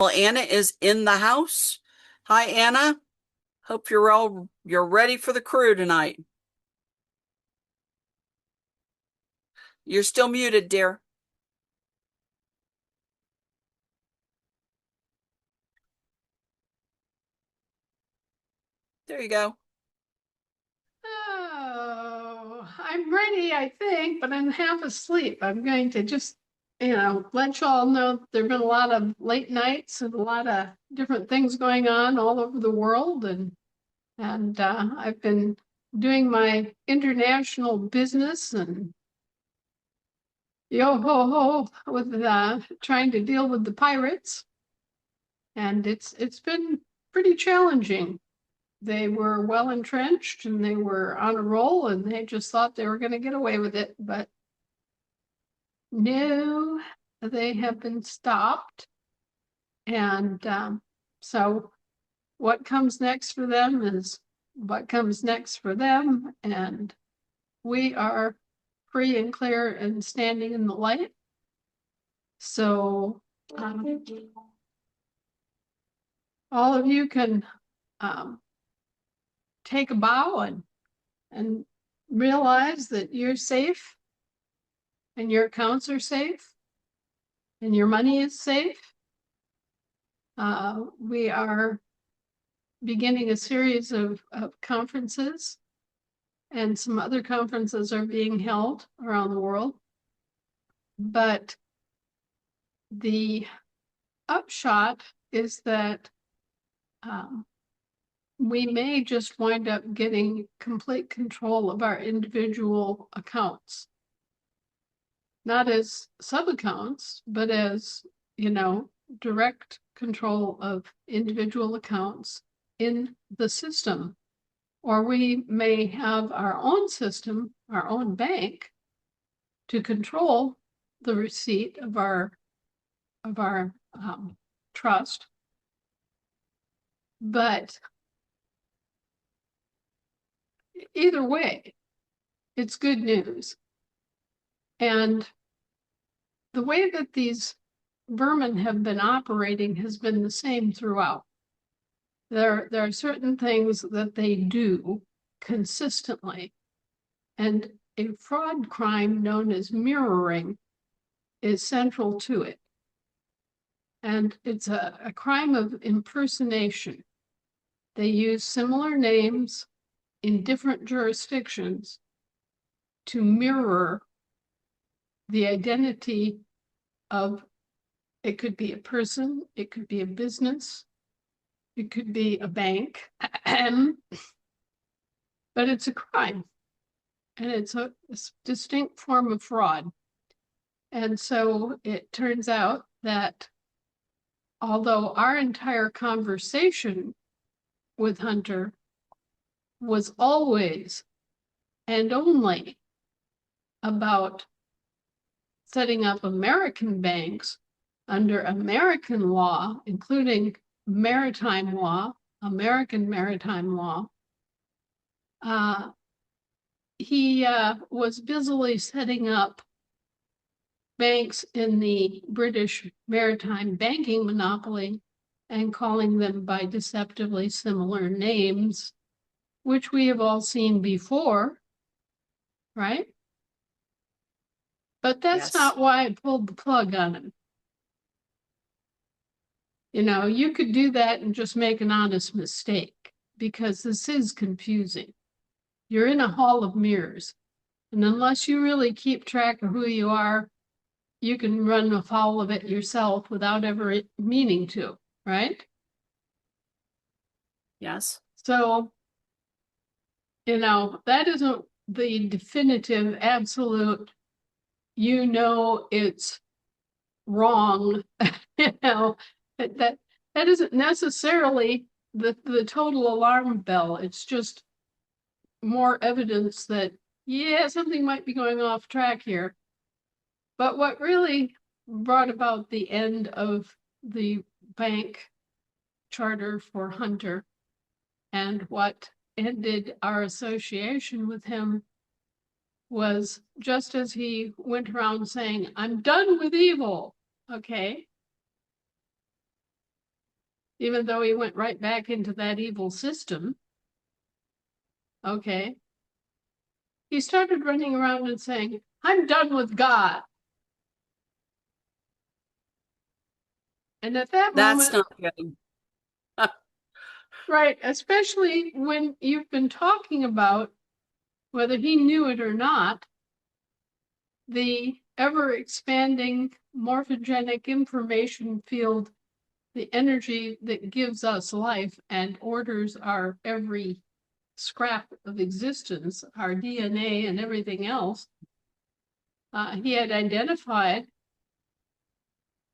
Well, Anna is in the house. Hi, Anna. Hope you're ready for the crew tonight. You're still muted, dear. There you go. Oh, I'm ready, I think, but I'm half asleep. I'm going to just, let you all know there have been a lot of late nights and a lot of different things going on all over the world, and I've been doing my international business and yo ho ho with trying to deal with the pirates, and it's been pretty challenging. They were well entrenched and they were on a roll and they just thought they were going to get away with it. But no, they have been stopped. And so what comes next for them is what comes next for them. And we are free and clear and standing in the light. So all of you can take a bow and realize that you're safe and your accounts are safe and your money is safe. We are beginning a series of conferences, and some other conferences are being held around the world. But the upshot is that we may just wind up getting complete control of our individual accounts. Not as sub-accounts, but as, direct control of individual accounts in the system. Or we may have our own system, our own bank, to control the receipt of our trust. But either way, it's good news. And the way that these vermin have been operating has been the same throughout. There are certain things that they do consistently, and a fraud crime known as mirroring is central to it. And it's a crime of impersonation. They use similar names in different jurisdictions to mirror the identity of, it could be a person, it could be a business, it could be a bank, but it's a crime and it's a distinct form of fraud. And so it turns out that although our entire conversation with Hunter was always and only about setting up American banks under American law, including maritime law, American maritime law, he was busily setting up banks in the British maritime banking monopoly and calling them by deceptively similar names, which we have all seen before, right? But that's not why I pulled the plug on him. You could do that and just make an honest mistake, because this is confusing. You're in a hall of mirrors, and unless you really keep track of who you are, you can run afoul of it yourself without ever meaning to, right? Yes. So, that isn't the definitive, absolute, it's wrong, that isn't necessarily the total alarm bell. It's just more evidence that, yeah, something might be going off track here. But what really brought about the end of the bank charter for Hunter and what ended our association with him was just as he went around saying, "I'm done with evil." Okay. even though he went right back into that evil system. Okay. He started running around and saying, I'm done with God. And at that That's moment, not good. right, especially when you've been talking about, whether he knew it or not, the ever expanding morphogenic information field, the energy that gives us life and orders our every scrap of existence, our DNA and everything else. He had identified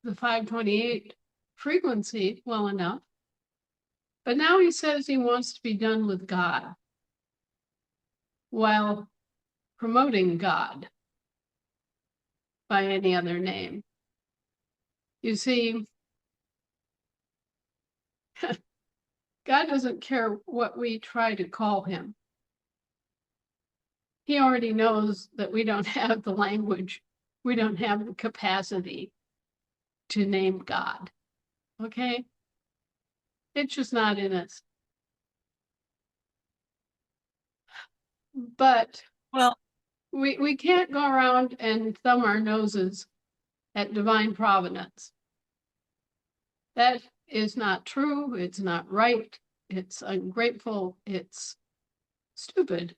the 528 frequency well enough, but now he says he wants to be done with God while promoting God by any other name. You see, God doesn't care what we try to call him. He already knows that we don't have the language, we don't have the capacity to name God. Okay? It's just not in us. But Well, we can't go around and thumb our noses at divine providence. That is not true. It's not right. It's ungrateful. It's stupid.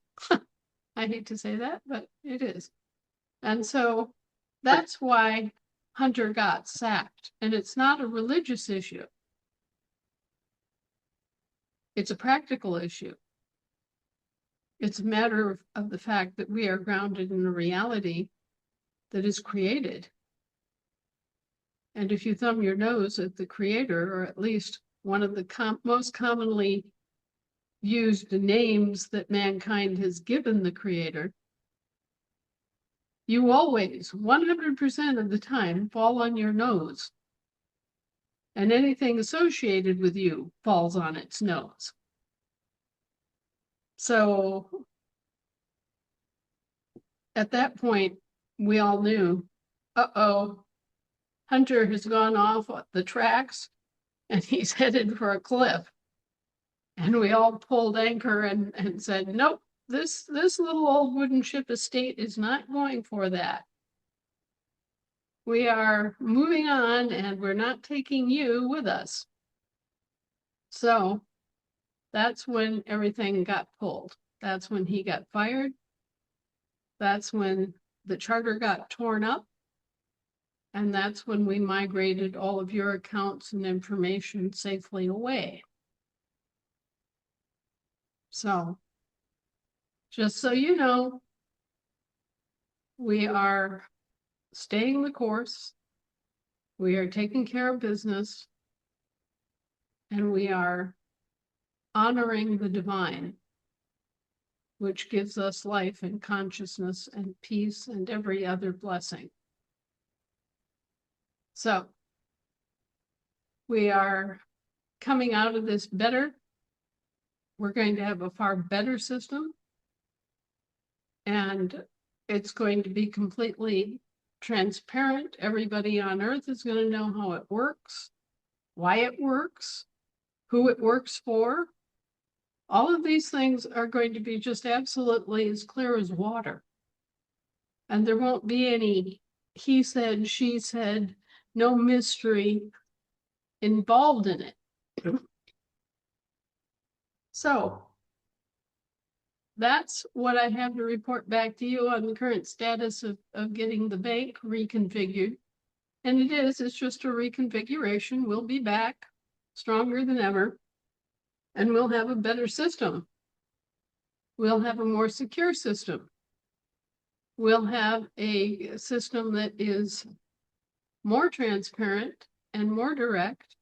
I hate to say that, but it is. And so that's why Hunter got sacked. And it's not a religious issue, it's a practical issue. It's a matter of the fact that we are grounded in a reality that is created. And if you thumb your nose at the creator, or at least one of the most commonly used names that mankind has given the creator, you always, 100% of the time, fall on your nose. And anything associated with you falls on its nose. So at that point, we all knew, uh-oh, Hunter has gone off the tracks and he's headed for a cliff. And we all pulled anchor and said, nope, this little old wooden ship estate is not going for that. We are moving on and we're not taking you with us. So that's when everything got pulled. That's when he got fired. That's when the charter got torn up. And that's when we migrated all of your accounts and information safely away. So just so you know, we are staying the course. We are taking care of business. And we are honoring the divine, which gives us life and consciousness and peace and every other blessing. So we are coming out of this better. We're going to have a far better system. And it's going to be completely transparent. Everybody on earth is going to know how it works, why it works, who it works for. All of these things are going to be just absolutely as clear as water. And there won't be any he said, she said, no mystery involved in it. So that's what I have to report back to you on the current status of getting the bank reconfigured. And it's just a reconfiguration. We'll be back stronger than ever, and we'll have a better system. We'll have a more secure system. We'll have a system that is more transparent and more direct,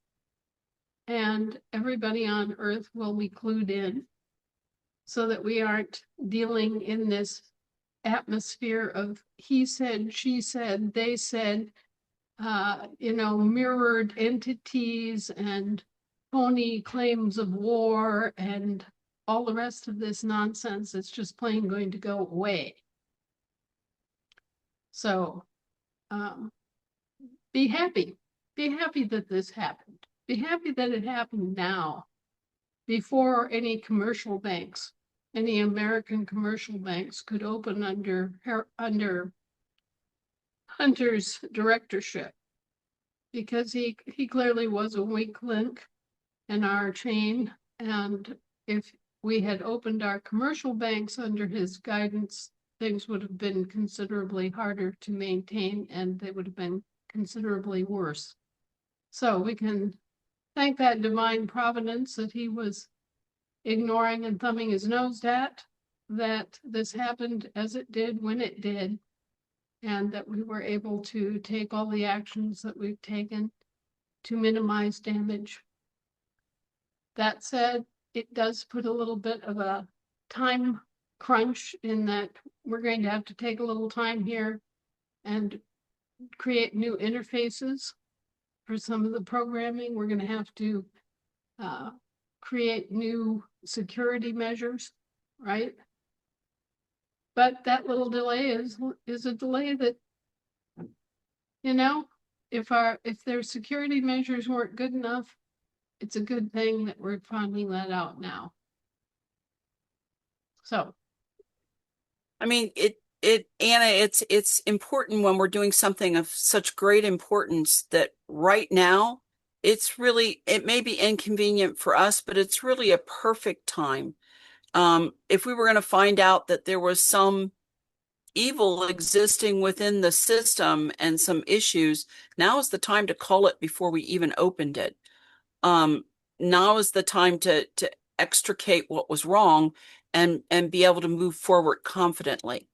and everybody on earth will be clued in so that we aren't dealing in this atmosphere of he said, she said, they said, mirrored entities and phony claims of war and all the rest of this nonsense. It's just plain going to go away. So be happy. Be happy that this happened. be happy that it happened now, before any commercial banks, any American commercial banks could open under Hunter's directorship, because he clearly was a weak link in our chain. And if we had opened our commercial banks under his guidance, things would have been considerably harder to maintain, and they would have been considerably worse. So we can thank that divine providence that he was ignoring and thumbing his nose at, that this happened as it did when it did, and that we were able to take all the actions that we've taken to minimize damage. That said, it does put a little bit of a time crunch in that we're going to have to take a little time here and create new interfaces for some of the programming. We're going to have to create new security measures, right? But that little delay is a delay that, you know, if their security measures weren't good enough, it's a good thing that we're finding that out now. So, I mean, Anna, it's important when we're doing something of such great importance that right now it may be inconvenient for us, but it's really a perfect time. If we were going to find out that there was some evil existing within the system and some issues, now is the time to call it before we even opened it. Um, Now is the time to extricate what was wrong and be able to move forward confidently.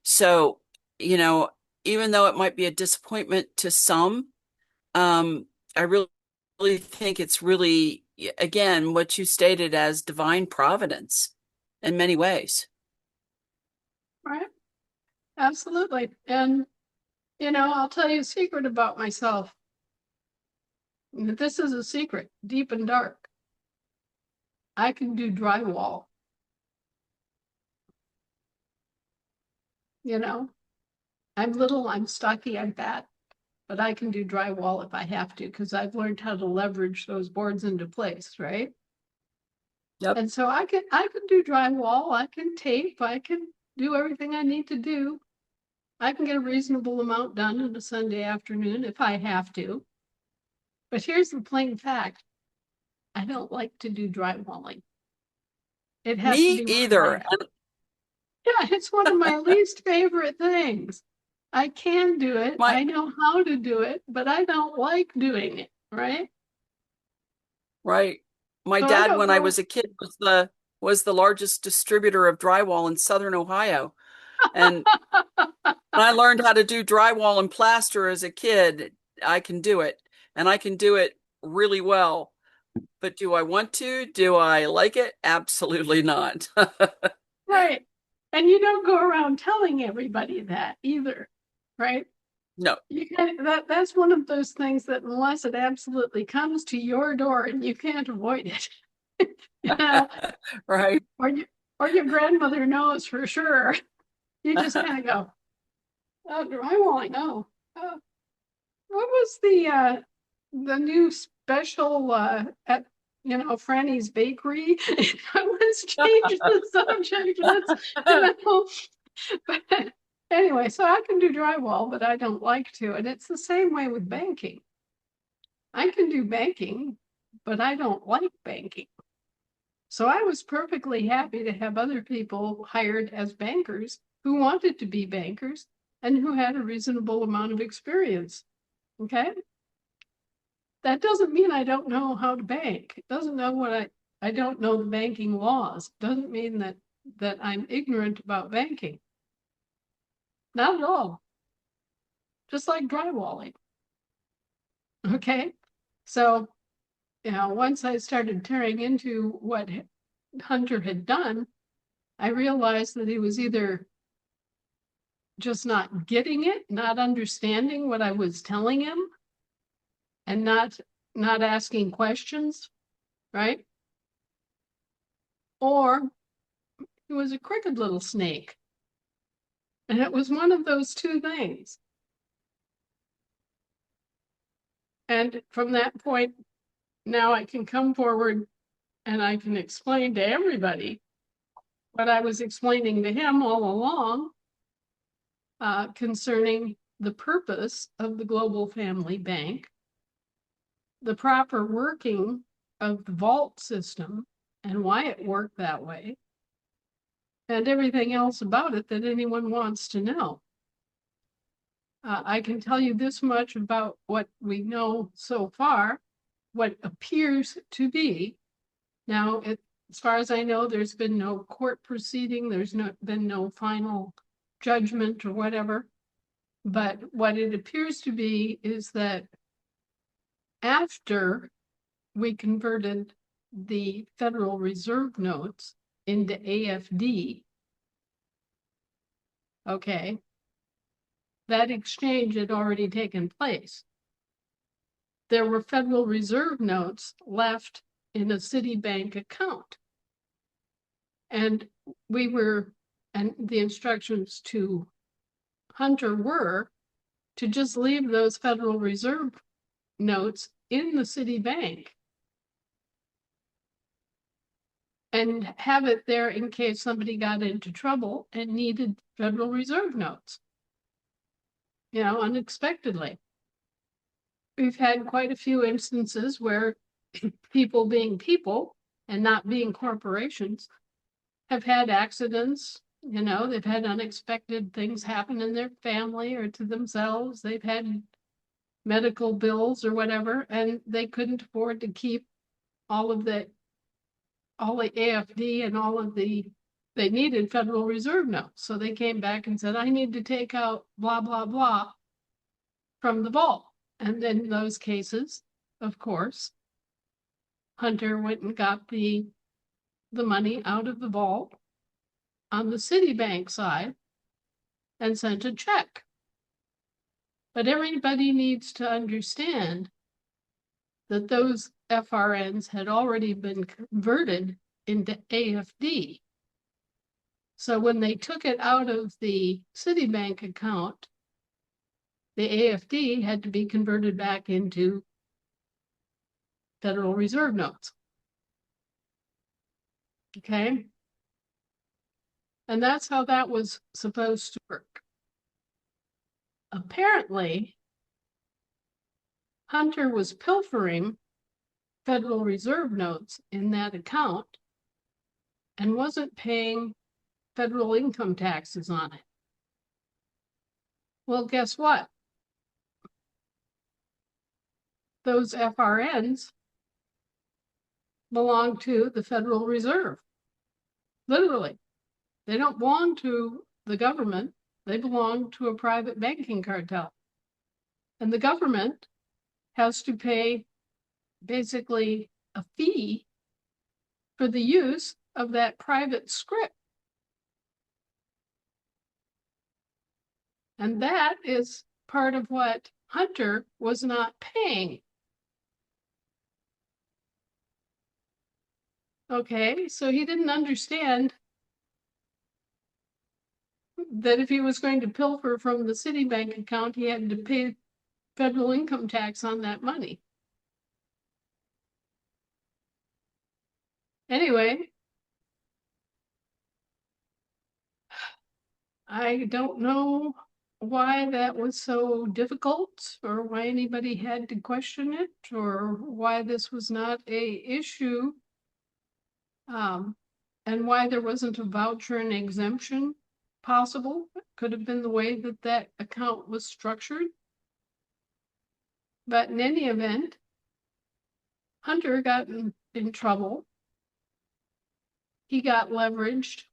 So, you know, even though it might be a disappointment to some, I really think it's really, again, what you stated as divine providence in many ways. right, absolutely. And, I'll tell you a secret about myself. This is a secret, deep and dark. I can do drywall. I'm little, I'm stocky, I'm fat, but I can do drywall if I have to, because I've learned how to leverage those boards into place, right? Yep. And so I can do drywall, I can tape, I can do everything I need to do. I can get a reasonable amount done on a Sunday afternoon if I have to. But here's the plain fact. I don't like to do drywalling. It has to Me be one of my, either. yeah, it's one of my least favorite things. I can do it. My I know how to do it, but I don't like doing it, right? right. My So I dad, don't when I go, was a kid, was the largest distributor of drywall in Southern Ohio. And when I learned how to do drywall and plaster as a kid, I can do it. And I can do it really well. But do I want to? Do I like it? Absolutely not. right. And you don't go around telling everybody that either, right? No. That's one of those things that unless it absolutely comes to your door and you can't avoid it, you know, Right. or your grandmother knows for sure, you just kind of go, oh, drywalling, oh, what was the new special at Franny's Bakery? Let's change the subject. But anyway, so I can do drywall, but I don't like to. And it's the same way with banking. I can do banking, but I don't like banking. So I was perfectly happy to have other people hired as bankers who wanted to be bankers and who had a reasonable amount of experience. Okay. That doesn't mean I don't know how to bank. It doesn't know I don't know the banking laws. It doesn't mean that I'm ignorant about banking. Not at all. Just like drywalling. Okay. So, once I started tearing into what Hunter had done, I realized that he was either just not getting it, not understanding what I was telling him, and not asking questions, right? Or he was a crooked little snake. And it was one of those two things. And from that point, now I can come forward and I can explain to everybody what I was explaining to him all along concerning the purpose of the Global Family Bank, the proper working of the vault system and why it worked that way, and everything else about it that anyone wants to know. I can tell you this much about what we know so far, what appears to be. Now, as far as I know, there's been no court proceeding, there's been no final judgment or whatever. But what it appears to be is that after we converted the Federal Reserve notes into AFD, okay, that exchange had already taken place. There were Federal Reserve notes left in a Citibank account. And and the instructions to Hunter were to just leave those Federal Reserve notes in the Citibank and have it there in case somebody got into trouble and needed Federal Reserve notes, unexpectedly. We've had quite a few instances where people being people and not being corporations have had accidents. They've had unexpected things happen in their family or to themselves. They've had medical bills or whatever, and they couldn't afford to keep all the AFD and they needed Federal Reserve notes. So they came back and said, I need to take out blah, blah, blah from the vault. And in those cases, of course, Hunter went and got the money out of the vault on the Citibank side and sent a check. But everybody needs to understand that those FRNs had already been converted into AFD. So when they took it out of the Citibank account, the AFD had to be converted back into Federal Reserve notes. Okay? And that's how that was supposed to work. Apparently, Hunter was pilfering Federal Reserve notes in that account and wasn't paying federal income taxes on it. Well, guess what? Those FRNs belong to the Federal Reserve. Literally. They don't belong to the government. They belong to a private banking cartel. And the government has to pay basically a fee for the use of that private script. And that is part of what Hunter was not paying. Okay, so he didn't understand that if he was going to pilfer from the Citibank account, he had to pay federal income tax on that money. Anyway, I don't know why that was so difficult or why anybody had to question it or why this was not an issue and why there wasn't a voucher and exemption possible. It could have been the way that that account was structured. But in any event, Hunter got in trouble. He got leveraged.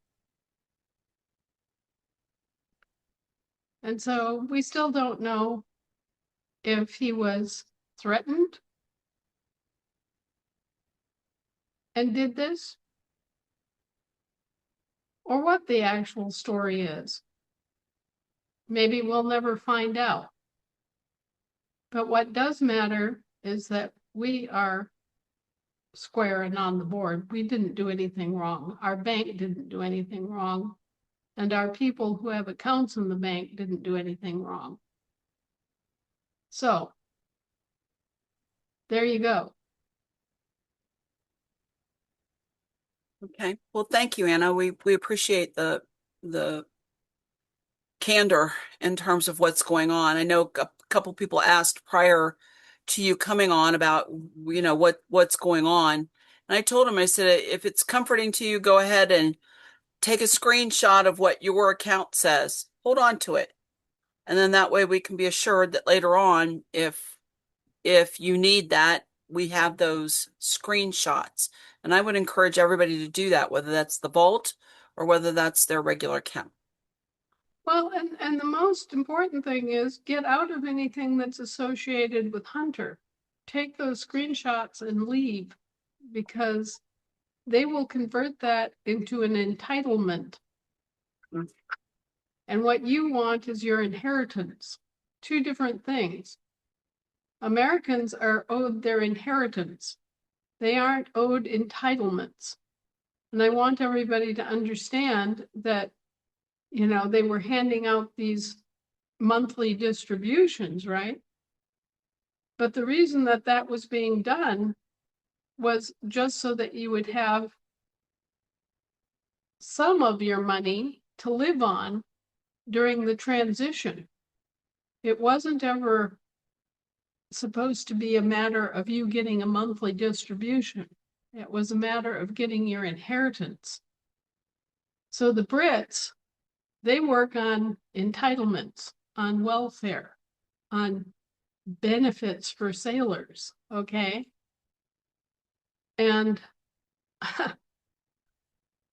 And so we still don't know if he was threatened and did this, or what the actual story is. Maybe we'll never find out. But what does matter is that we are square and on the board. We didn't do anything wrong. Our bank didn't do anything wrong. And our people who have accounts in the bank didn't do anything wrong. So, there you go. Okay. Well, thank you, Anna. We appreciate the candor in terms of what's going on. I know a couple people asked prior to you coming on about, what's going on. And I told them, I said, if it's comforting to you, go ahead and take a screenshot of what your account says. Hold on to it. And then that way we can be assured that later on, if you need that, we have those screenshots. And I would encourage everybody to do that, whether that's the vault or whether that's their regular account. Well, and the most important thing is get out of anything that's associated with Hunter. Take those screenshots and leave, because they will convert that into an entitlement. Mm. And what you want is your inheritance. Two different things. Americans are owed their inheritance. They aren't owed entitlements. And I want everybody to understand that, they were handing out these monthly distributions, right? But the reason that that was being done was just so that you would have some of your money to live on during the transition. It wasn't ever supposed to be a matter of you getting a monthly distribution. It was a matter of getting your inheritance. So the Brits, they work on entitlements, on welfare, on benefits for sailors, okay? And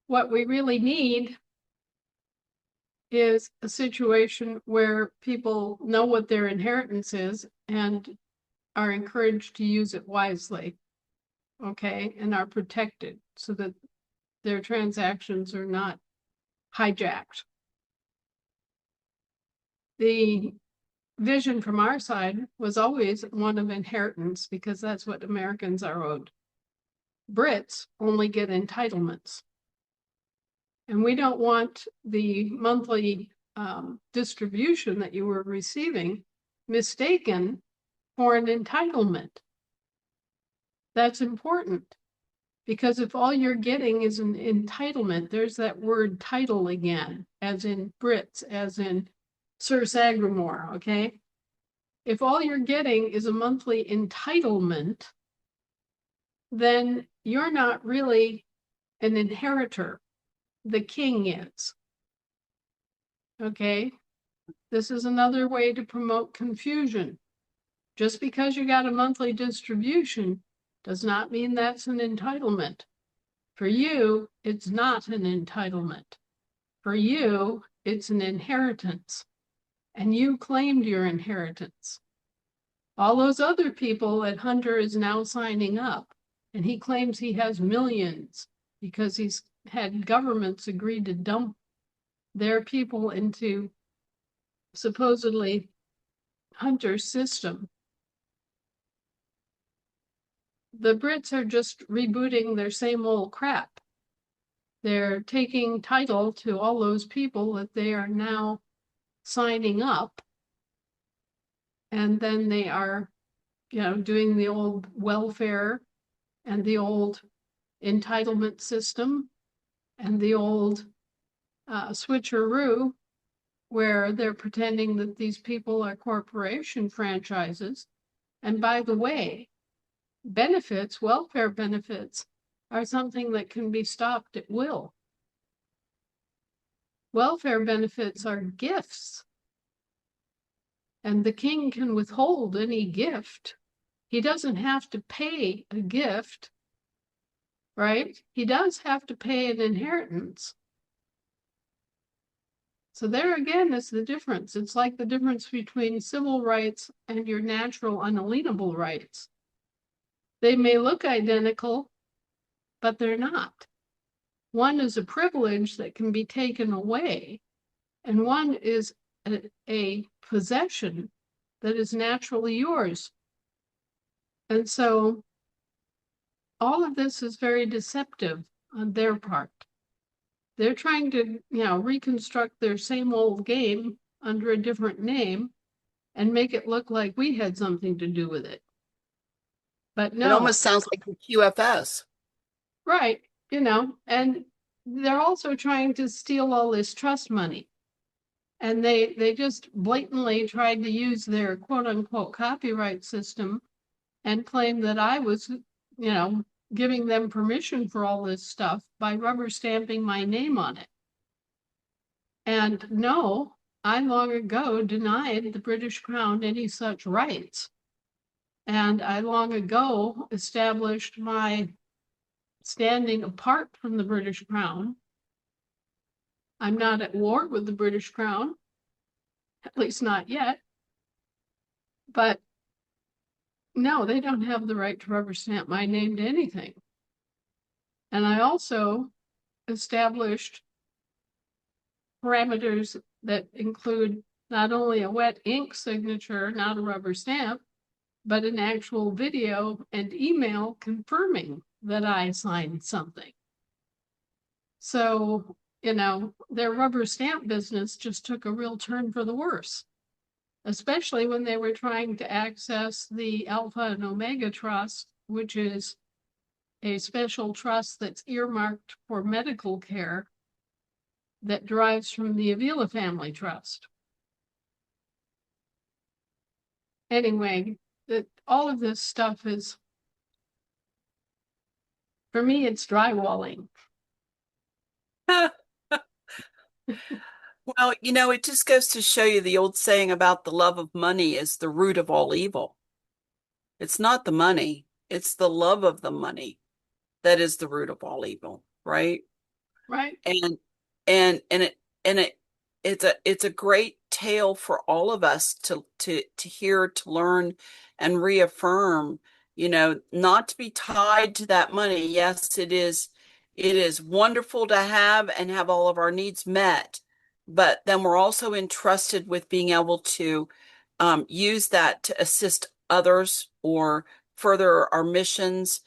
what we really need is a situation where people know what their inheritance is and are encouraged to use it wisely, okay, and are protected so that their transactions are not hijacked. The vision from our side was always one of inheritance, because that's what Americans are owed. Brits only get entitlements. And we don't want the monthly distribution that you were receiving mistaken for an entitlement. That's important, because if all you're getting is an entitlement, there's that word title again, as in Brits, as in Sir Sagramore, okay? If all you're getting is a monthly entitlement, then you're not really an inheritor. The king is, okay? This is another way to promote confusion. Just because you got a monthly distribution does not mean that's an entitlement. For you, it's not an entitlement. For you, it's an inheritance. And you claimed your inheritance. All those other people that Hunter is now signing up, and he claims he has millions because he's had governments agree to dump their people into supposedly Hunter's system. The Brits are just rebooting their same old crap. They're taking title to all those people that they are now signing up, and then they are, doing the old welfare and the old entitlement system and the old switcheroo, where they're pretending that these people are corporation franchises. And by the way, benefits, welfare benefits, are something that can be stopped at will. Welfare benefits are gifts, and the king can withhold any gift. He doesn't have to pay a gift, right? He does have to pay an inheritance. So there again is the difference. It's like the difference between civil rights and your natural unalienable rights. They may look identical, but they're not. One is a privilege that can be taken away, and one is a possession that is naturally yours. And so all of this is very deceptive on their part. They're trying to, reconstruct their same old game under a different name and make it look like we had something to do with it. But It no, almost sounds like the QFS. right. and they're also trying to steal all this trust money. And they just blatantly tried to use their quote unquote copyright system and claim that I was, giving them permission for all this stuff by rubber stamping my name on it. And no, I long ago denied the British Crown any such rights. And I long ago established my standing apart from the British Crown. I'm not at war with the British Crown, at least not yet. But no, they don't have the right to rubber stamp my name to anything. And I also established parameters that include not only a wet ink signature, not a rubber stamp, but an actual video and email confirming that I signed something. So, their rubber stamp business just took a real turn for the worse, especially when they were trying to access the Alpha and Omega Trust, which is a special trust that's earmarked for medical care that derives from the Avila family trust. Anyway, all of this stuff is, for me, it's drywalling. Well, it just goes to show you the old saying about the love of money is the root of all evil. It's not the money, it's the love of the money that is the root of all evil, right? Right. And it's a great tale for all of us to hear, to learn and reaffirm, not to be tied to that money. Yes, it is wonderful to have all of our needs met, but then we're also entrusted with being able to use that to assist others or further our missions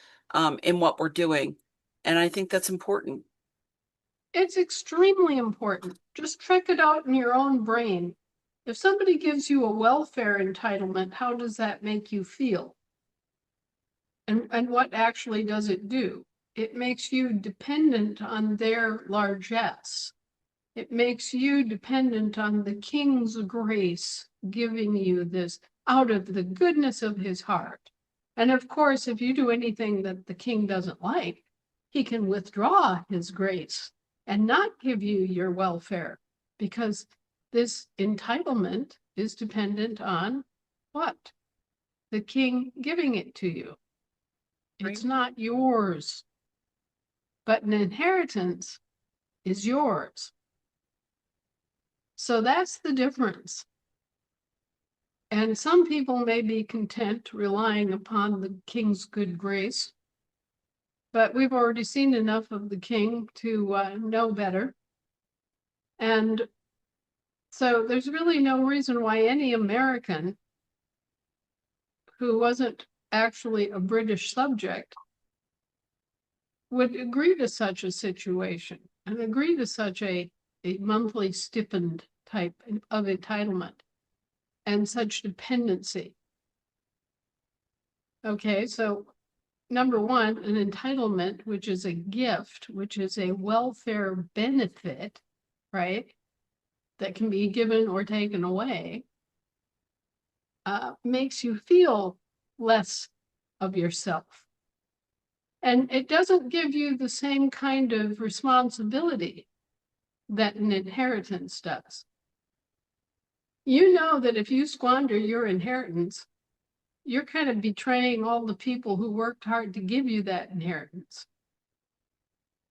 in what we're doing. And I think that's important. It's extremely important. Just check it out in your own brain. If somebody gives you a welfare entitlement, how does that make you feel? And what actually does it do? It makes you dependent on their largesse. It makes you dependent on the King's grace giving you this out of the goodness of his heart. And of course, if you do anything that the king doesn't like, he can withdraw his grace and not give you your welfare, because this entitlement is dependent on what? The king giving it to you. Right? It's not yours, but an inheritance is yours. So that's the difference. And some people may be content relying upon the king's good grace, but we've already seen enough of the king to know better. And so there's really no reason why any American who wasn't actually a British subject would agree to such a situation and agree to such a monthly stipend type of entitlement and such dependency. Okay, so number one, an entitlement, which is a gift, which is a welfare benefit, right, that can be given or taken away, makes you feel less of yourself. And it doesn't give you the same kind of responsibility that an inheritance does. You know that if you squander your inheritance, you're kind of betraying all the people who worked hard to give you that inheritance.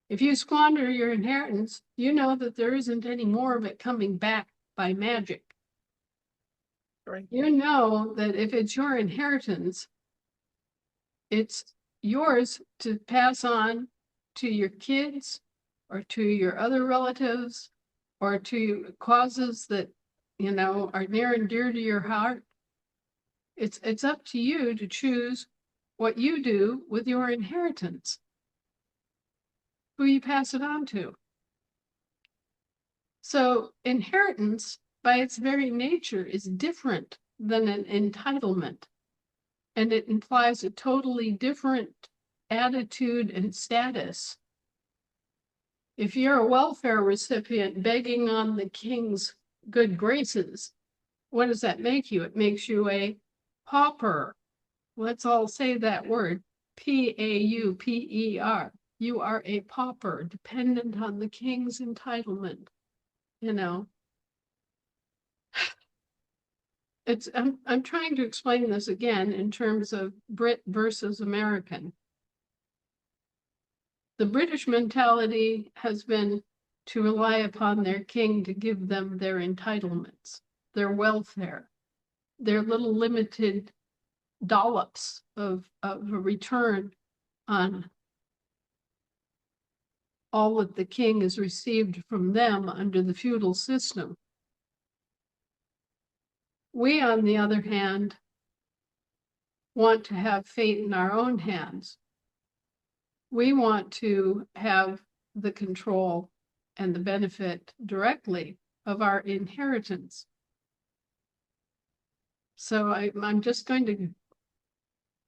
If you squander your inheritance, you know that there isn't any more of it coming back by magic. Right. You know that if it's your inheritance, it's yours to pass on to your kids or to your other relatives or to causes that, are near and dear to your heart. It's up to you to choose what you do with your inheritance, who you pass it on to. So inheritance, by its very nature, is different than an entitlement. And it implies a totally different attitude and status If you're a welfare recipient begging on the king's good graces, what does that make you? It makes you a pauper. Let's all say that word, Pauper. You are a pauper, dependent on the king's entitlement. You know, I'm trying to explain this again in terms of Brit versus American. The British mentality has been to rely upon their king to give them their entitlements, their welfare, their little limited dollops of a return on all that the king has received from them under the feudal system. We, on the other hand, want to have fate in our own hands. We want to have the control and the benefit directly of our inheritance. So I'm just going to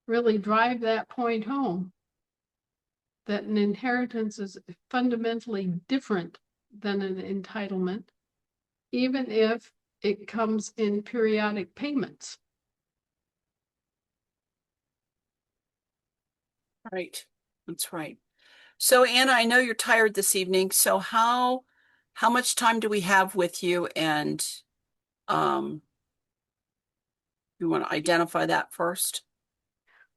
really drive that point home, that an inheritance is fundamentally different than an entitlement, even if it comes in periodic payments. Right. That's right. So Anna, I know you're tired this evening. So how much time do we have with you? And um, you want to identify that first?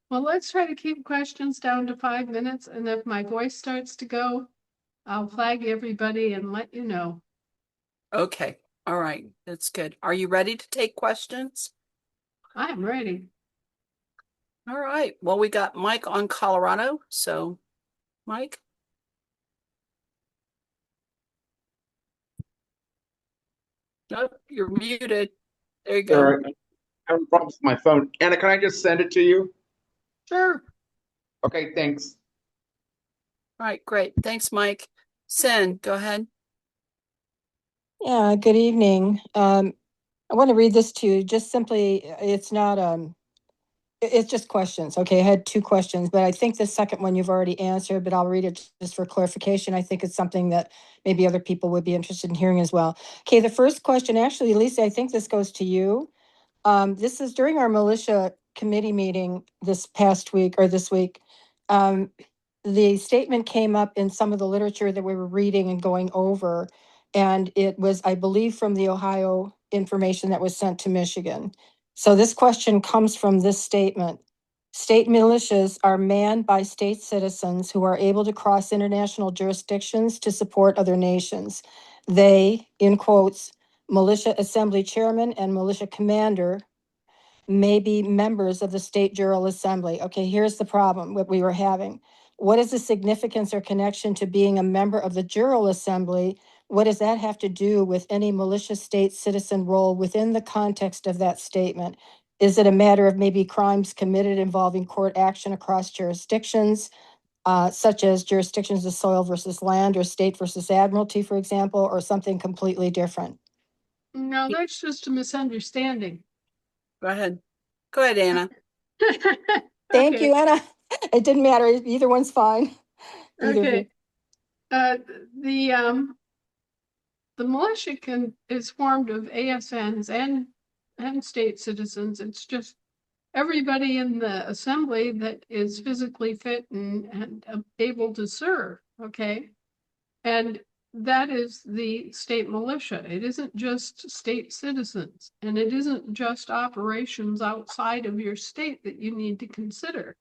Well, let's try to keep questions down to 5 minutes. And if my voice starts to go, I'll flag everybody and let you know. Okay. All right. That's good. Are you ready to take questions? I'm ready. All right. Well, we got Mike on Colorado. So, Mike. Oh, you're muted. There you go. Sure. I have problems with my phone. Anna, can I just send it to you? Sure. Okay, thanks. All right. Great. Thanks, Mike. Sin, go ahead. Yeah, good evening. I want to read this to you. Just simply, it's not it's just questions. Okay, I had two questions, but I think the second one you've already answered, but I'll read it just for clarification. I think it's something that maybe other people would be interested in hearing as well. Okay, the first question, actually, Lisa, I think this goes to you. This is during our militia committee meeting this past week or this week. Um, the statement came up in some of the literature that we were reading and going over, and it was, I believe, from the Ohio information that was sent to Michigan. So this question comes from this statement. State militias are manned by state citizens who are able to cross international jurisdictions to support other nations. They, in quotes, militia assembly chairman and militia commander may be members of the state general assembly. Okay, here's the problem, what we were having. What is the significance or connection to being a member of the general assembly? What does that have to do with any militia state citizen role within the context of that statement? Is it a matter of maybe crimes committed involving court action across jurisdictions, such as jurisdictions of soil versus land or state versus admiralty, for example, or something completely different? No, that's just a misunderstanding. Go ahead. Go ahead, Anna. Thank Okay, you, Anna. It didn't matter. Either one's fine. Either of you. okay. Uh, the the militia is formed of ASNs and state citizens. It's just everybody in the assembly that is physically fit and able to serve. Okay, and that is the state militia. It isn't just state citizens, and it isn't just operations outside of your state that you need to consider.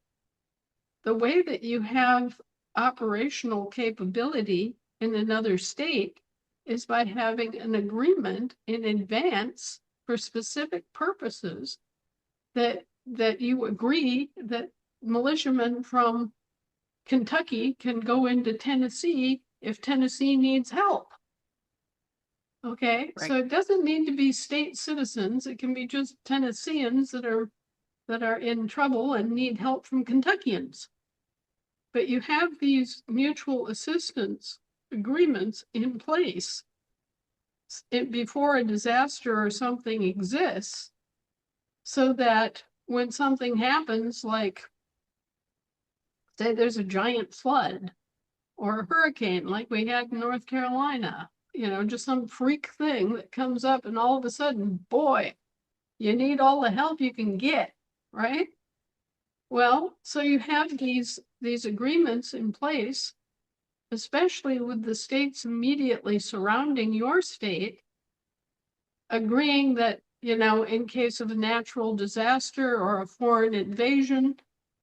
The way that you have operational capability in another state is by having an agreement in advance for specific purposes that you agree that militiamen from Kentucky can go into Tennessee if Tennessee needs help. Okay, Right. so it doesn't need to be state citizens. It can be just Tennesseans that are in trouble and need help from Kentuckians. But you have these mutual assistance agreements in place before a disaster or something exists, so that when something happens, like say there's a giant flood or a hurricane like we had in North Carolina, just some freak thing that comes up and all of a sudden, boy, you need all the help you can get, right? Well, so you have these agreements in place, especially with the states immediately surrounding your state, agreeing that, in case of a natural disaster or a foreign invasion,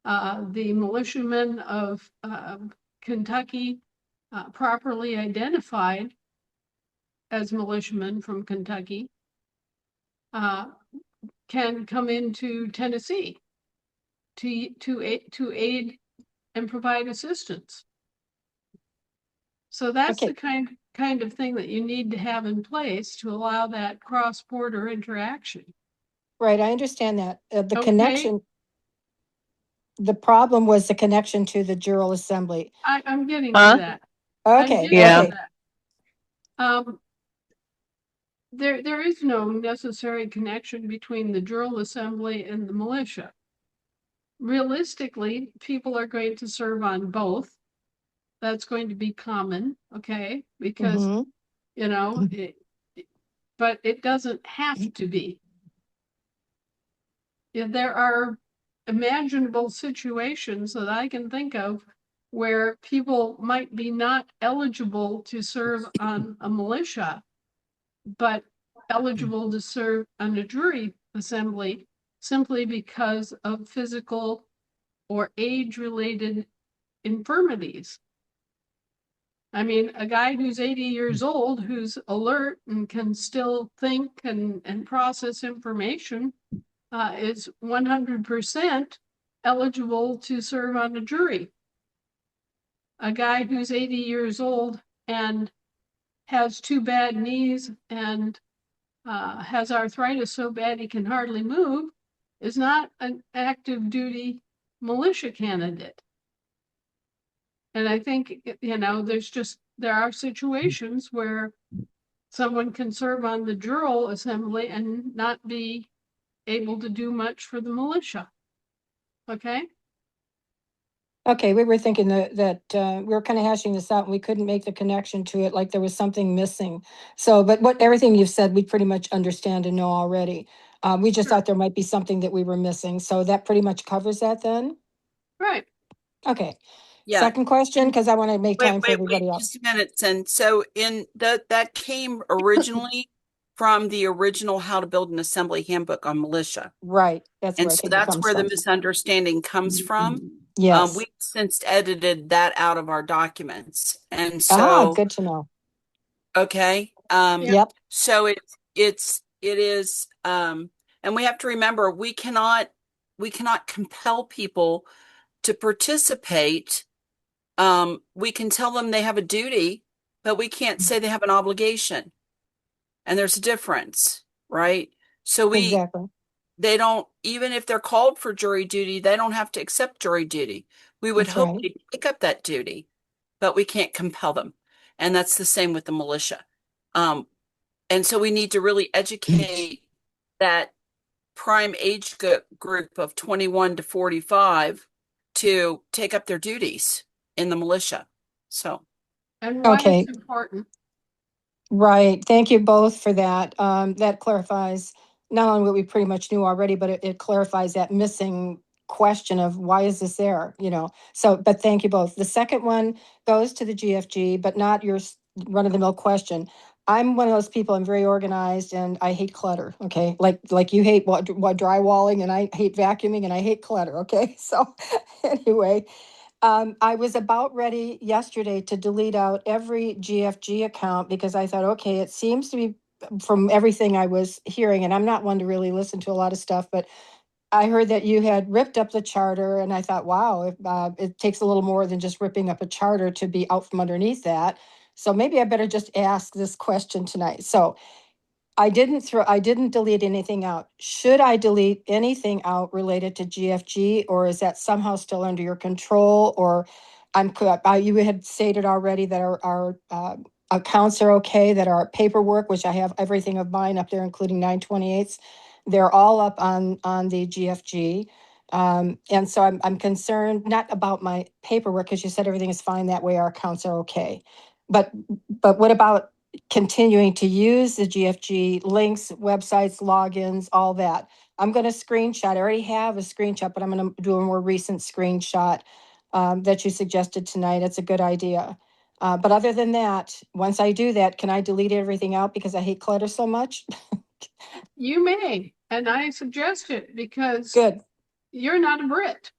the militiamen of Kentucky, properly identified as militiamen from Kentucky, can come into Tennessee to aid and provide assistance. So that's Okay. the kind of thing that you need to have in place to allow that cross-border interaction. Right, I understand that. The Okay. connection, the problem was the connection to the General Assembly. I'm getting to Huh? that. Okay, Yeah. okay. There is no necessary connection between the drill assembly and the militia. Realistically, people are going to serve on both. That's going to be common, okay? Because, Mhm. but it doesn't have to be. There are imaginable situations that I can think of where people might be not eligible to serve on a militia, but eligible to serve on a jury assembly simply because of physical or age-related infirmities. I mean, a guy who's 80 years old, who's alert and can still think and process information, is 100% eligible to serve on a jury. A guy who's 80 years old and has two bad knees and has arthritis so bad he can hardly move is not an active duty militia candidate. And I think, there are situations where someone can serve on the drill assembly and not be able to do much for the militia. Okay? Okay, we were thinking that we were kind of hashing this out and we couldn't make the connection to it, like there was something missing. So, but everything you've said, we pretty much understand and know already. We just Sure. thought there might be something that we were missing. So that pretty much covers that then? Right. Okay. Yeah. Second question, because I want to make time for everybody else. Just a minute. And so that came originally from the original How to Build an Assembly Handbook on Militia. Right, that's where And I so think it that's comes where the from. misunderstanding comes from. Yes. We've since edited that out of our documents. And Ah, so, good to know. okay. Yep, So it is, and we have to remember we cannot compel people to participate. We can tell them they have a duty, but we can't say they have an obligation. And there's a difference, right? So exactly. they don't, even if they're called for jury duty, they don't have to accept jury duty. We would That's hope right. they pick up that duty, but we can't compel them. And that's the same with the militia. And so we need to really educate that prime age group of 21 to 45 to take up their duties in the militia. So, And why Okay. it's important. Right. Thank you both for that. That clarifies not only what we pretty much knew already, but it clarifies that missing question of why is this there, So, but thank you both. The second one goes to the GFG, but not your run-of-the-mill question. I'm one of those people, I'm very organized and I hate clutter, okay? Like you hate what drywalling and I hate vacuuming and I hate clutter, okay? So anyway, I was about ready yesterday to delete out every GFG account because I thought, okay, it seems to be from everything I was hearing, and I'm not one to really listen to a lot of stuff, but I heard that you had ripped up the charter, and I thought, wow, it takes a little more than just ripping up a charter to be out from underneath that. So maybe I better just ask this question tonight. So I didn't delete anything out. Should I delete anything out related to GFG, or is that somehow still under your control? Or you had stated already that our accounts are okay, that our paperwork, which I have everything of mine up there, including 928s, they're all up on the GFG. And so I'm concerned, not about my paperwork, because you said everything is fine that way, our accounts are okay. But what about continuing to use the GFG links, websites, logins, all that? I'm going to screenshot. I already have a screenshot, but I'm going to do a more recent screenshot that you suggested tonight. It's a good idea. But other than that, once I do that, can I delete everything out because I hate clutter so much? You may, and I suggest it because Good. you're not a Brit.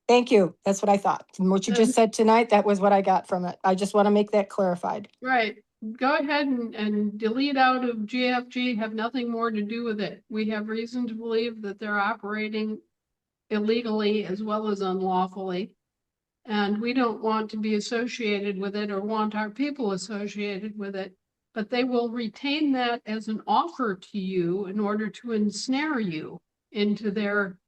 Thank you. That's what I thought. From what you just And- said tonight, that was what I got from it. I just want to make that clarified. Right. Go ahead and delete out of GFG, have nothing more to do with it. We have reason to believe that they're operating illegally as well as unlawfully. And we don't want to be associated with it or want our people associated with it. But they will retain that as an offer to you in order to ensnare you into their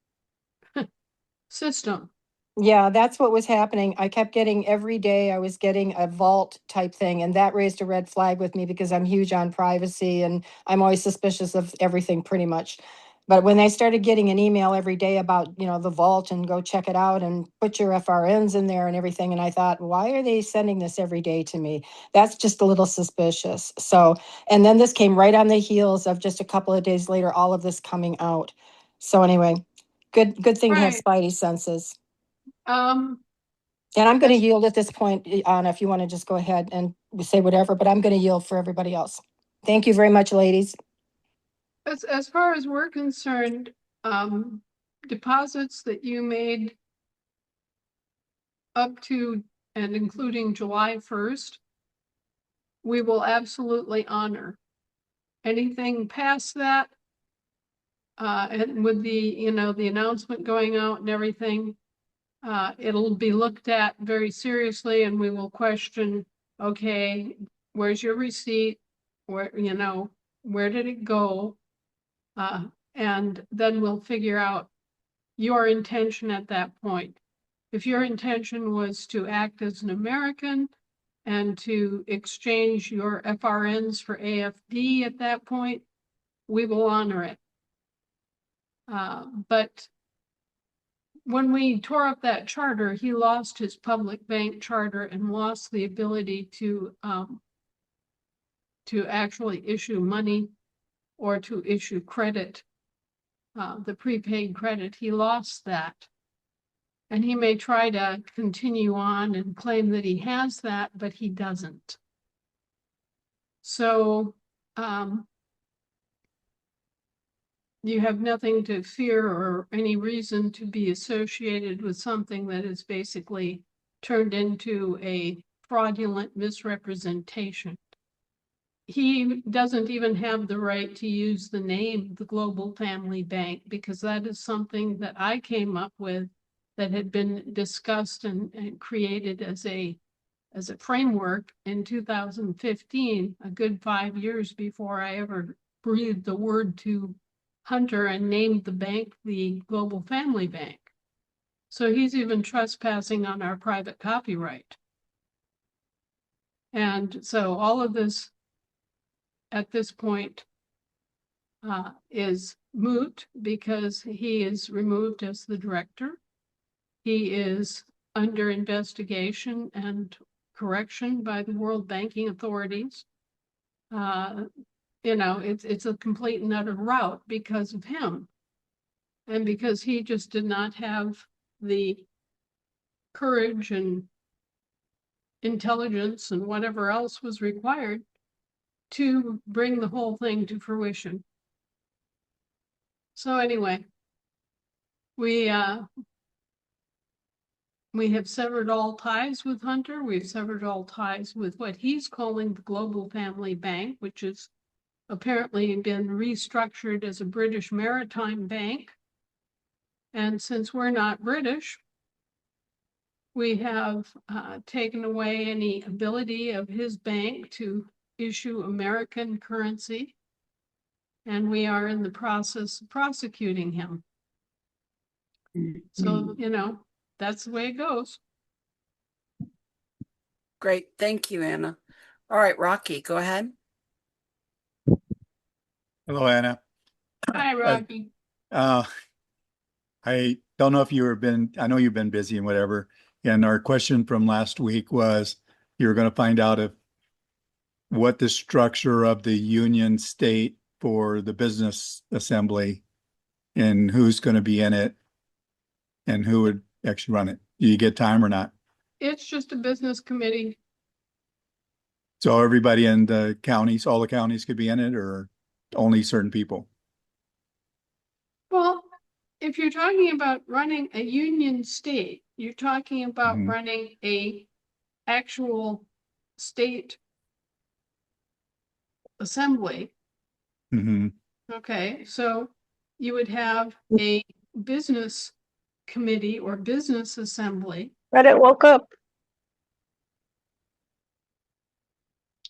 system. Yeah, that's what was happening. I kept getting every day, I was getting a vault type thing, and that raised a red flag with me because I'm huge on privacy and I'm always suspicious of everything pretty much. But when I started getting an email every day about, the vault and go check it out and put your FRNs in there and everything, and I thought, why are they sending this every day to me? That's just a little suspicious. So, and then this came right on the heels of just a couple of days later, all of this coming out. So anyway, good thing to have Right. spidey senses. Um, And I'm going to As- yield at this point, Anna, if you want to just go ahead and say whatever, but I'm going to yield for everybody else. Thank you very much, ladies. as far as we're concerned, deposits that you made up to and including July 1st, we will absolutely honor. Anything past that, and with the, the announcement going out and everything, it'll be looked at very seriously and we will question, okay, where's your receipt? Where, where did it go? And then we'll figure out your intention at that point. If your intention was to act as an American and to exchange your FRNs for AFD at that point, we will honor it. But when we tore up that charter, he lost his public bank charter and lost the ability to actually issue money or to issue credit, the prepaid credit. He lost that. And he may try to continue on and claim that he has that, but he doesn't. So you have nothing to fear or any reason to be associated with something that is basically turned into a fraudulent misrepresentation. He doesn't even have the right to use the name the Global Family Bank because that is something that I came up with that had been discussed and created as a framework in 2015, a good 5 years before I ever breathed the word to Hunter and named the bank the Global Family Bank. So he's even trespassing on our private copyright. And so all of this at this point is moot because he is removed as the director. He is under investigation and correction by the World Banking authorities. It's a complete and utter rout because of him. And because he just did not have the courage and intelligence and whatever else was required to bring the whole thing to fruition. So anyway, we have severed all ties with Hunter. We've severed all ties with what he's calling the Global Family Bank, which has apparently been restructured as a British maritime bank. And since we're not British, we have taken away any ability of his bank to issue American currency. And we are in the process of prosecuting him. So, that's the way it goes. Great. Thank you, Anna. All right, Rocky, go ahead. Hello, Anna. Hi, Rocky. I don't know if I know you've been busy and whatever. And our question from last week was, you were going to find out what the structure of the union state for the business assembly and who's going to be in it and who would actually run it. Do you get time or not? It's just a business committee. So everybody in the counties, all the counties could be in it, or only certain people? Well, if you're talking about running a union state, you're talking about Mhm. running a actual state assembly. Hmm. Okay, so you would have a business committee or business assembly. Reddit woke up.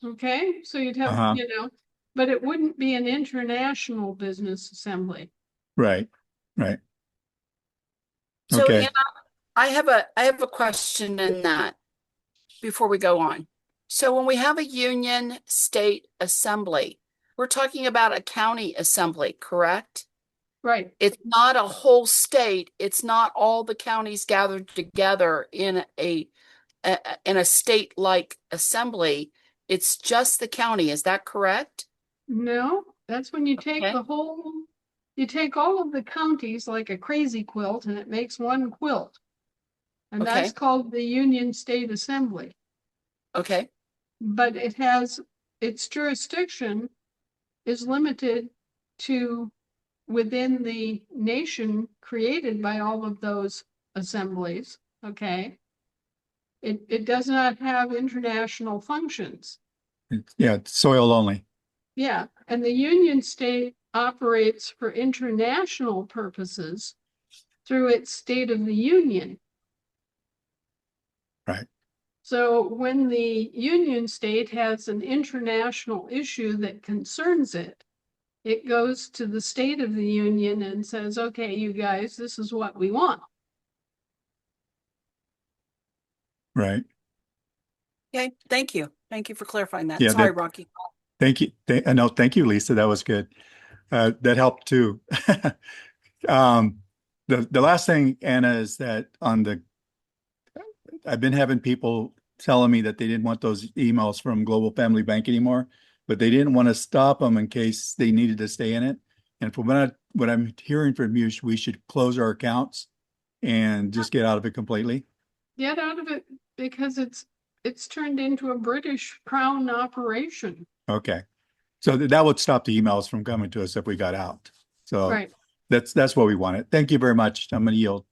Okay, so you'd have, Uh-huh. but it wouldn't be an international business assembly. Right. Right. So Okay. Anna, I have a question in that before we go on. So when we have a union state assembly, we're talking about a county assembly, correct? Right. It's not a whole state. It's not all the counties gathered together in a state-like assembly. It's just the county. Is that correct? No, that's when you take Okay. you take all of the counties like a crazy quilt and it makes one quilt. And that's Okay. called the Union State Assembly. Okay. But its jurisdiction is limited to within the nation created by all of those assemblies. Okay. It does not have international functions. Yeah, it's soil only. Yeah, and the Union State operates for international purposes through its State of the Union. Right. So when the Union State has an international issue that concerns it, it goes to the State of the Union and says, okay, you guys, this is what we want. Right. Okay. Thank you. Thank you for clarifying that. Yeah, Sorry, Rocky. thank you. No, thank you, Lisa. That was good. That helped too. Um, the last thing, Anna, is that I've been having people telling me that they didn't want those emails from Global Family Bank anymore, but they didn't want to stop them in case they needed to stay in it. And from what I'm hearing from you, we should close our accounts and just get out of it completely. Get out of it because it's turned into a British Crown operation. Okay. So that would stop the emails from coming to us if we got out. So Right. that's what we wanted. Thank you very much. I'm going to yield.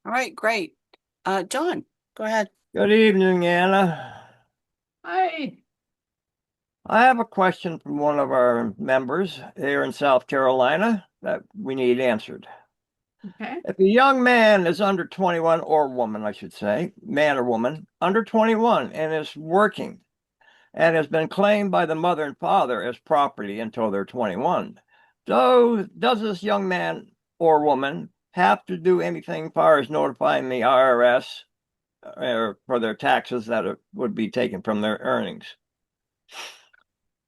All right, great. John, go ahead. Good evening, Anna. Hi. I have a question from one of our members here in South Carolina that we need answered. Okay. If a young man is under 21, or woman, I should say, man or woman, under 21 and is working and has been claimed by the mother and father as property until they're 21, does this young man or woman have to do anything as far as notifying the IRS for their taxes that would be taken from their earnings?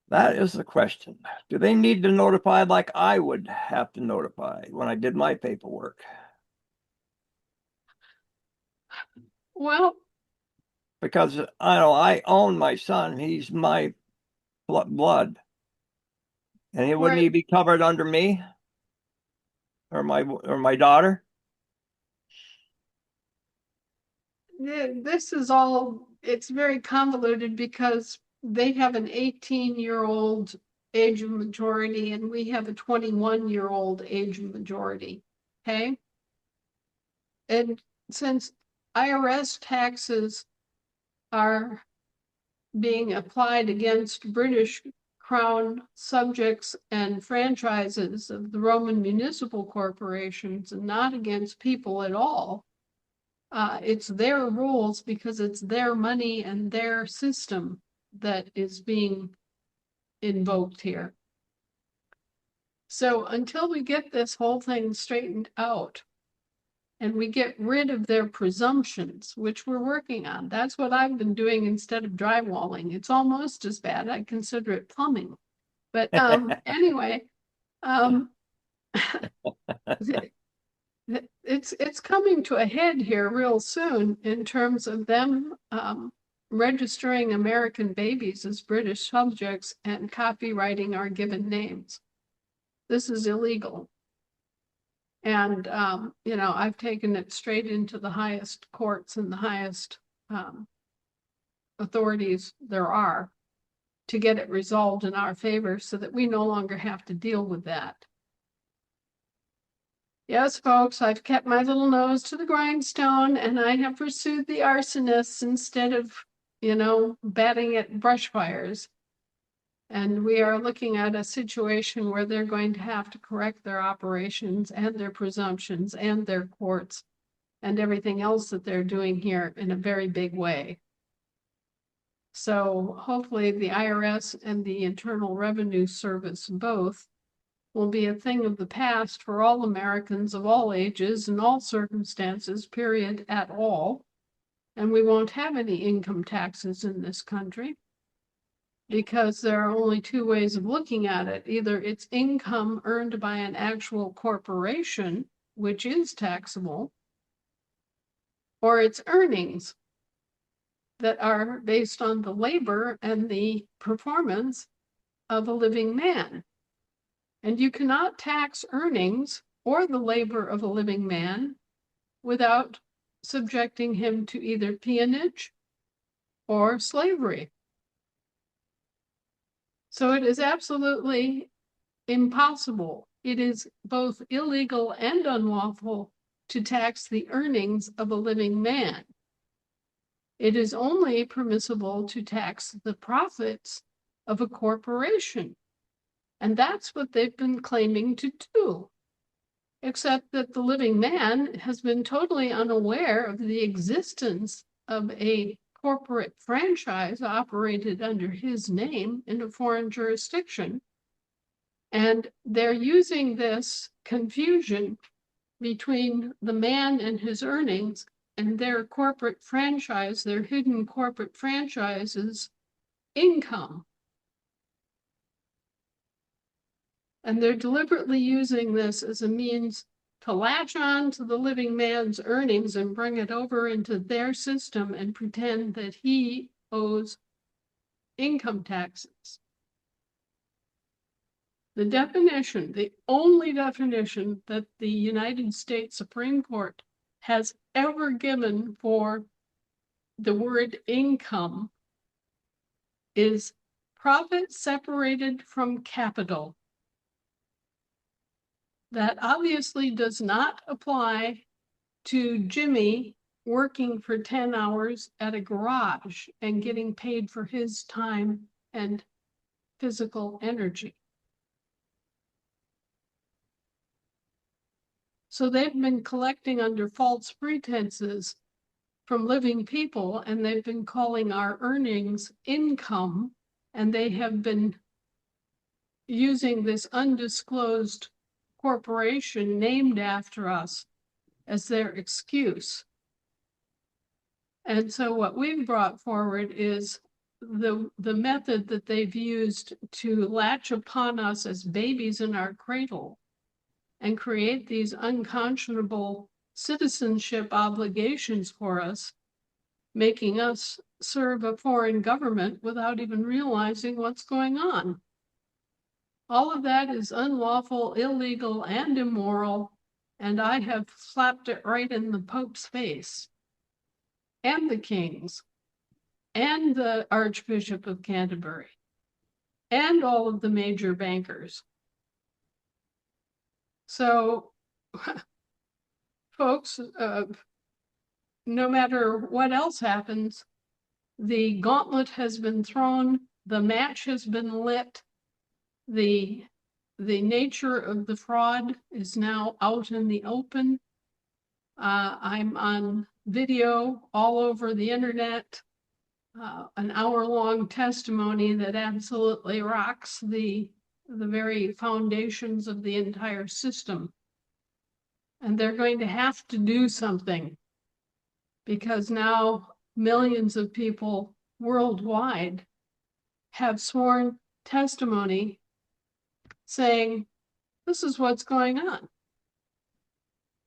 That is the question. Do they need to notify like I would have to notify when I did my paperwork? Well, Because I own my son. He's my blood. And wouldn't he right. be covered under me or my daughter? This is it's very convoluted because they have an 18-year-old age of majority and we have a 21-year-old age of majority. Okay. And since IRS taxes are being applied against British Crown subjects and franchises of the Roman municipal corporations and not against people at all, it's their rules because it's their money and their system that is being invoked here. So until we get this whole thing straightened out and we get rid of their presumptions, which we're working on, that's what I've been doing instead of drywalling. It's almost as bad. I consider it plumbing. But anyway, um, it's coming to a head here real soon in terms of them registering American babies as British subjects and copyrighting our given names. This is illegal. And, you know, I've taken it straight into the highest courts and the highest authorities there are to get it resolved in our favor so that we no longer have to deal with that. Yes, folks, I've kept my little nose to the grindstone and I have pursued the arsonists instead of, you know, batting at brush fires. And we are looking at a situation where they're going to have to correct their operations and their presumptions and their courts and everything else that they're doing here in a very big way. So hopefully the IRS and the Internal Revenue Service both will be a thing of the past for all Americans of all ages and all circumstances, period, at all. And we won't have any income taxes in this country because there are only two ways of looking at it. Either it's income earned by an actual corporation, which is taxable, or it's earnings that are based on the labor and the performance of a living man. And you cannot tax earnings or the labor of a living man without subjecting him to either peonage or slavery. So it is absolutely impossible. It is both illegal and unlawful to tax the earnings of a living man. It is only permissible to tax the profits of a corporation. And that's what they've been claiming to do, except that the living man has been totally unaware of the existence of a corporate franchise operated under his name in a foreign jurisdiction. And they're using this confusion between the man and his earnings and their corporate franchise, their hidden corporate franchise's income. And they're deliberately using this as a means to latch on to the living man's earnings and bring it over into their system and pretend that he owes income taxes. The definition, the only definition that the United States Supreme Court has ever given for the word income is profit separated from capital. That obviously does not apply to Jimmy working for 10 hours at a garage and getting paid for his time and physical energy. So they've been collecting under false pretenses from living people, and they've been calling our earnings income, and they have been using this undisclosed corporation named after us as their excuse. And so what we've brought forward is the method that they've used to latch upon us as babies in our cradle and create these unconscionable citizenship obligations for us, making us serve a foreign government without even realizing what's going on. All of that is unlawful, illegal, and immoral, and I have slapped it right in the Pope's face, and the King's, and the Archbishop of Canterbury, and all of the major bankers. So, folks, no matter what else happens, the gauntlet has been thrown, the match has been lit, the nature of the fraud is now out in the open. I'm on video all over the internet, an hour-long testimony that absolutely rocks the very foundations of the entire system. And they're going to have to do something because now millions of people worldwide have sworn testimony saying, this is what's going on.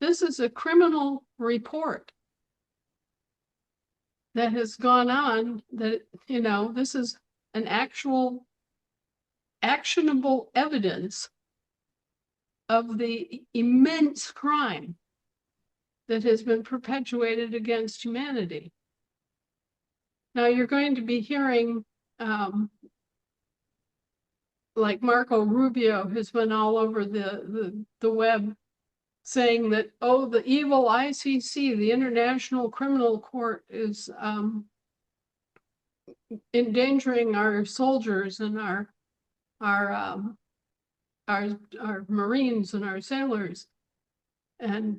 This is a criminal report that has gone on, that, this is an actual actionable evidence of the immense crime that has been perpetuated against humanity. Now you're going to be hearing, like Marco Rubio has been all over the web saying that, oh, the evil ICC, the International Criminal Court, is endangering our soldiers and our Marines and our sailors, and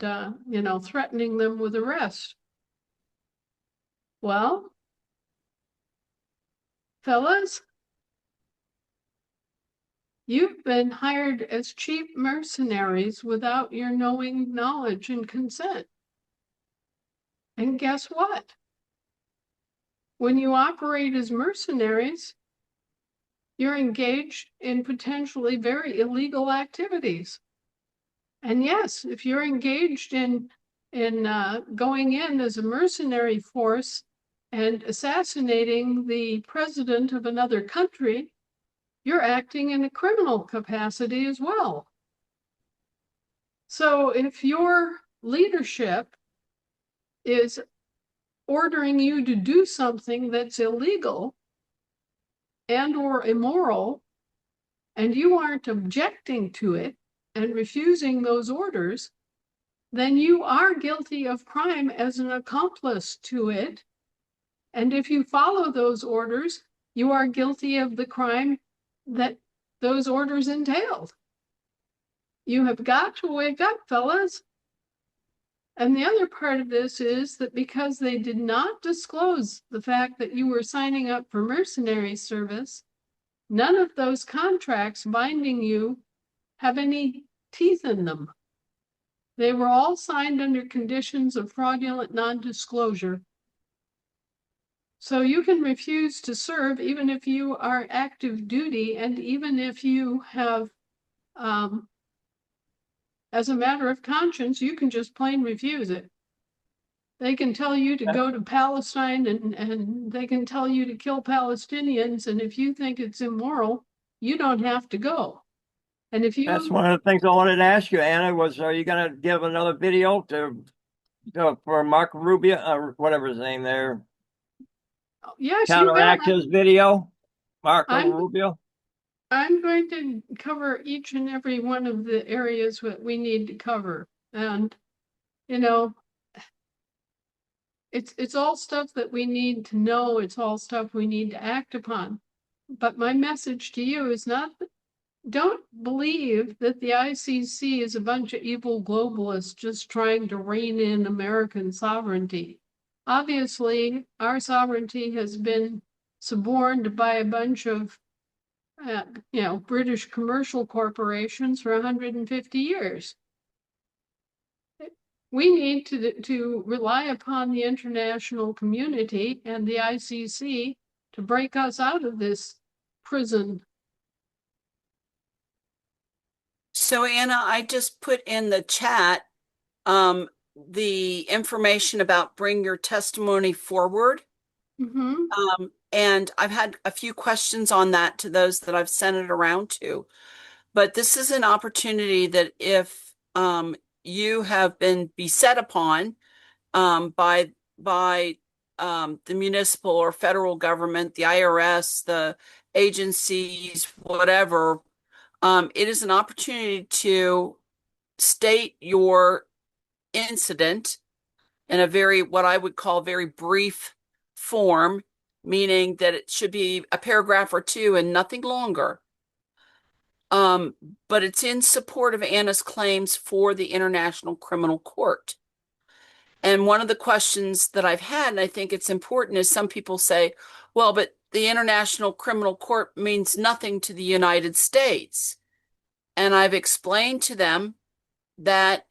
threatening them with arrest. Well, fellas, you've been hired as cheap mercenaries without your knowing knowledge and consent. And guess what? When you operate as mercenaries, you're engaged in potentially very illegal activities. And yes, if you're engaged in going in as a mercenary force and assassinating the president of another country, you're acting in a criminal capacity as well. So if your leadership is ordering you to do something that's illegal and or immoral, and you aren't objecting to it and refusing those orders, then you are guilty of crime as an accomplice to it. And if you follow those orders, you are guilty of the crime that those orders entailed. You have got to wake up, fellas. And the other part of this is that because they did not disclose the fact that you were signing up for mercenary service, none of those contracts binding you have any teeth in them. They were all signed under conditions of fraudulent non-disclosure. So you can refuse to serve even if you are active duty, and even if you have, as a matter of conscience, you can just plain refuse it. They can tell you to go to Palestine, and they can tell you to kill Palestinians, and if you think it's immoral, you don't have to go. And if you... That's one of the things I wanted to ask you, Anna, was, are you going to give another video for Mark Rubio, or whatever his name there? Yes, you bet. Counteract his video, Marco Rubio? I'm going to cover each and every one of the areas that we need to cover. And, it's all stuff that we need to know. It's all stuff we need to act upon. But my message to you is not, don't believe that the ICC is a bunch of evil globalists just trying to rein in American sovereignty. Obviously, our sovereignty has been suborned by a bunch of British commercial corporations for 150 years. We need to rely upon the international community and the ICC to break us out of this prison. So Anna, I just put in the chat the information about bring your testimony forward. Mm-hmm. And I've had a few questions on that to those that I've sent it around to. But this is an opportunity that if you have been beset upon by the municipal or federal government, the IRS, the agencies, whatever, it is an opportunity to state your incident in a very, what I would call very brief form, meaning that it should be a paragraph or two and nothing longer. But it's in support of Anna's claims for the International Criminal Court. And one of the questions that I've had, and I think it's important, is some people say, well, but the International Criminal Court means nothing to the United States. And I've explained to them that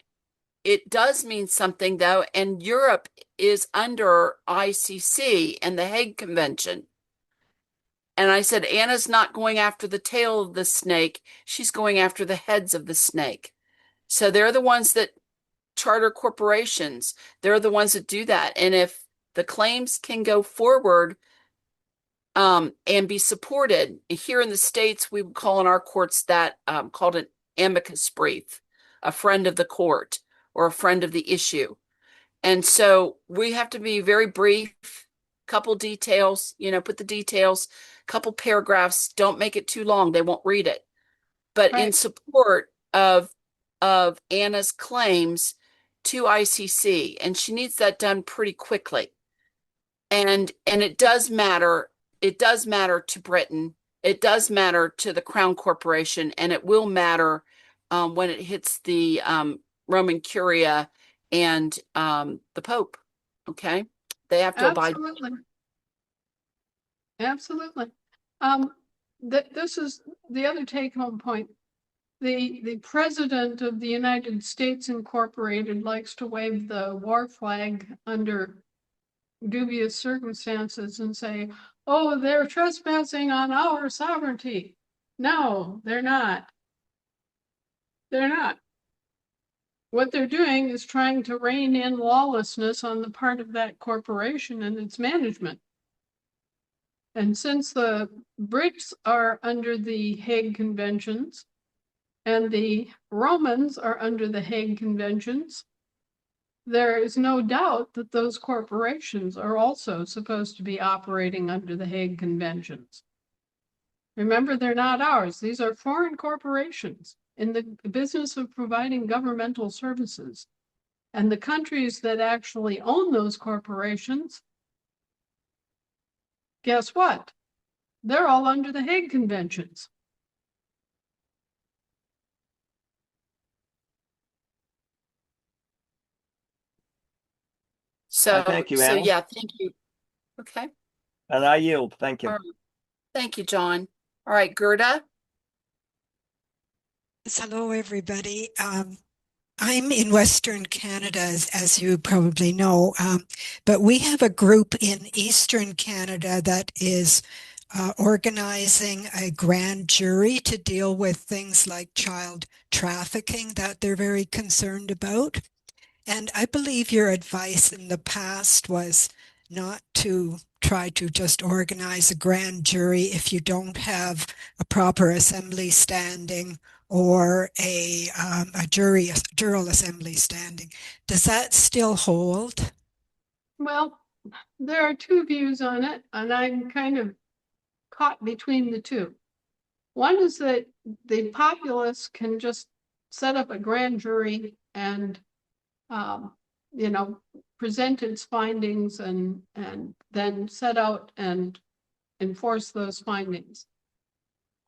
it does mean something, though, and Europe is under ICC and the Hague Convention. And I said, Anna's not going after the tail of the snake. She's going after the heads of the snake. So they're the ones that charter corporations. They're the ones that do that. And if the claims can go forward, and be supported, here in the States, we would call in our courts that called an amicus brief, a friend of the court or a friend of the issue. And so we have to be very brief, couple details, put the details, couple paragraphs, don't make it too long. They won't read it. But in Right. support of Anna's claims to ICC, and she needs that done pretty quickly. And it does matter. It does matter to Britain. It does matter to the Crown Corporation, and it will matter when it hits the Roman Curia and the Pope. Okay, they have to abide. Absolutely. Absolutely. This is the other take-home point. The President of the United States Incorporated likes to wave the war flag under dubious circumstances and say, oh, they're trespassing on our sovereignty. No, they're not. They're not. What they're doing is trying to rein in lawlessness on the part of that corporation and its management. And since the Brits are under the Hague Conventions and the Romans are under the Hague Conventions, there is no doubt that those corporations are also supposed to be operating under the Hague Conventions. Remember, they're not ours. These are foreign corporations in the business of providing governmental services. And the countries that actually own those corporations, guess what? They're all under the Hague Conventions. So, Thank you, Anna. yeah, thank you. Okay. And I yield. Thank you. All right. Thank you, John. All right, Gerda. Hello, everybody. I'm in Western Canada, as you probably know, but we have a group in Eastern Canada that is organizing a grand jury to deal with things like child trafficking that they're very concerned about. And I believe your advice in the past was not to try to just organize a grand jury if you don't have a proper assembly standing or a jural assembly standing. Does that still hold? Well, there are two views on it, and I'm kind of caught between the two. One is that the populace can just set up a grand jury and present its findings and then set out and enforce those findings.